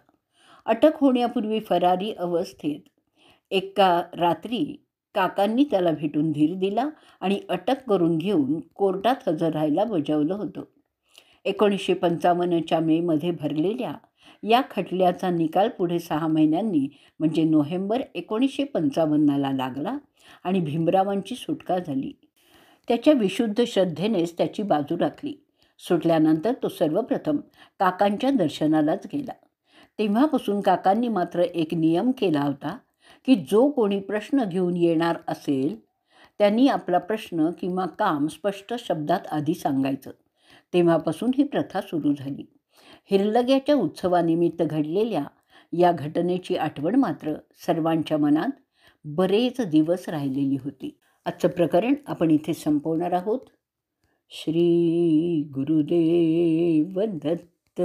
अटक होण्यापूर्वी फरारी अवस्थेत एका रात्री काकांनी त्याला भेटून धीर दिला आणि अटक करून घेऊन कोर्टात हजर राहायला बजावलं होतं. 1955च्या मेमध्ये भरलेल्या या खटल्याचा निकाल पुढे 6 महिन्यांनी म्हणजे नोव्हेंबर 1955ला लागला आणि भीमरावांची सुटका झाली. त्याच्या विशुद्ध श्रद्धेनेच त्याची बाजू राखली. सुटल्यानंतर तो सर्वप्रथम काकांच्या दर्शनालाच गेला. तेव्हापासून काकांनी मात्र एक नियम केला होता की जो कोणी प्रश्न घेऊन येणार असेल त्यांनी आपला प्रश्न किंवा काम स्पष्ट शब्दात आधी सांगायचं. तेव्हापासून ही प्रथा सुरू झाली. हिरलग्याच्या उत्सवानिमित्त घडलेल्या या घटनेची आठवण मात्र सर्वांच्या मनात बरेच दिवस राहिलेली होती. आजचं प्रकरण आपण इथे संपवणार आहोत. श्री गुरुदेव दत्त.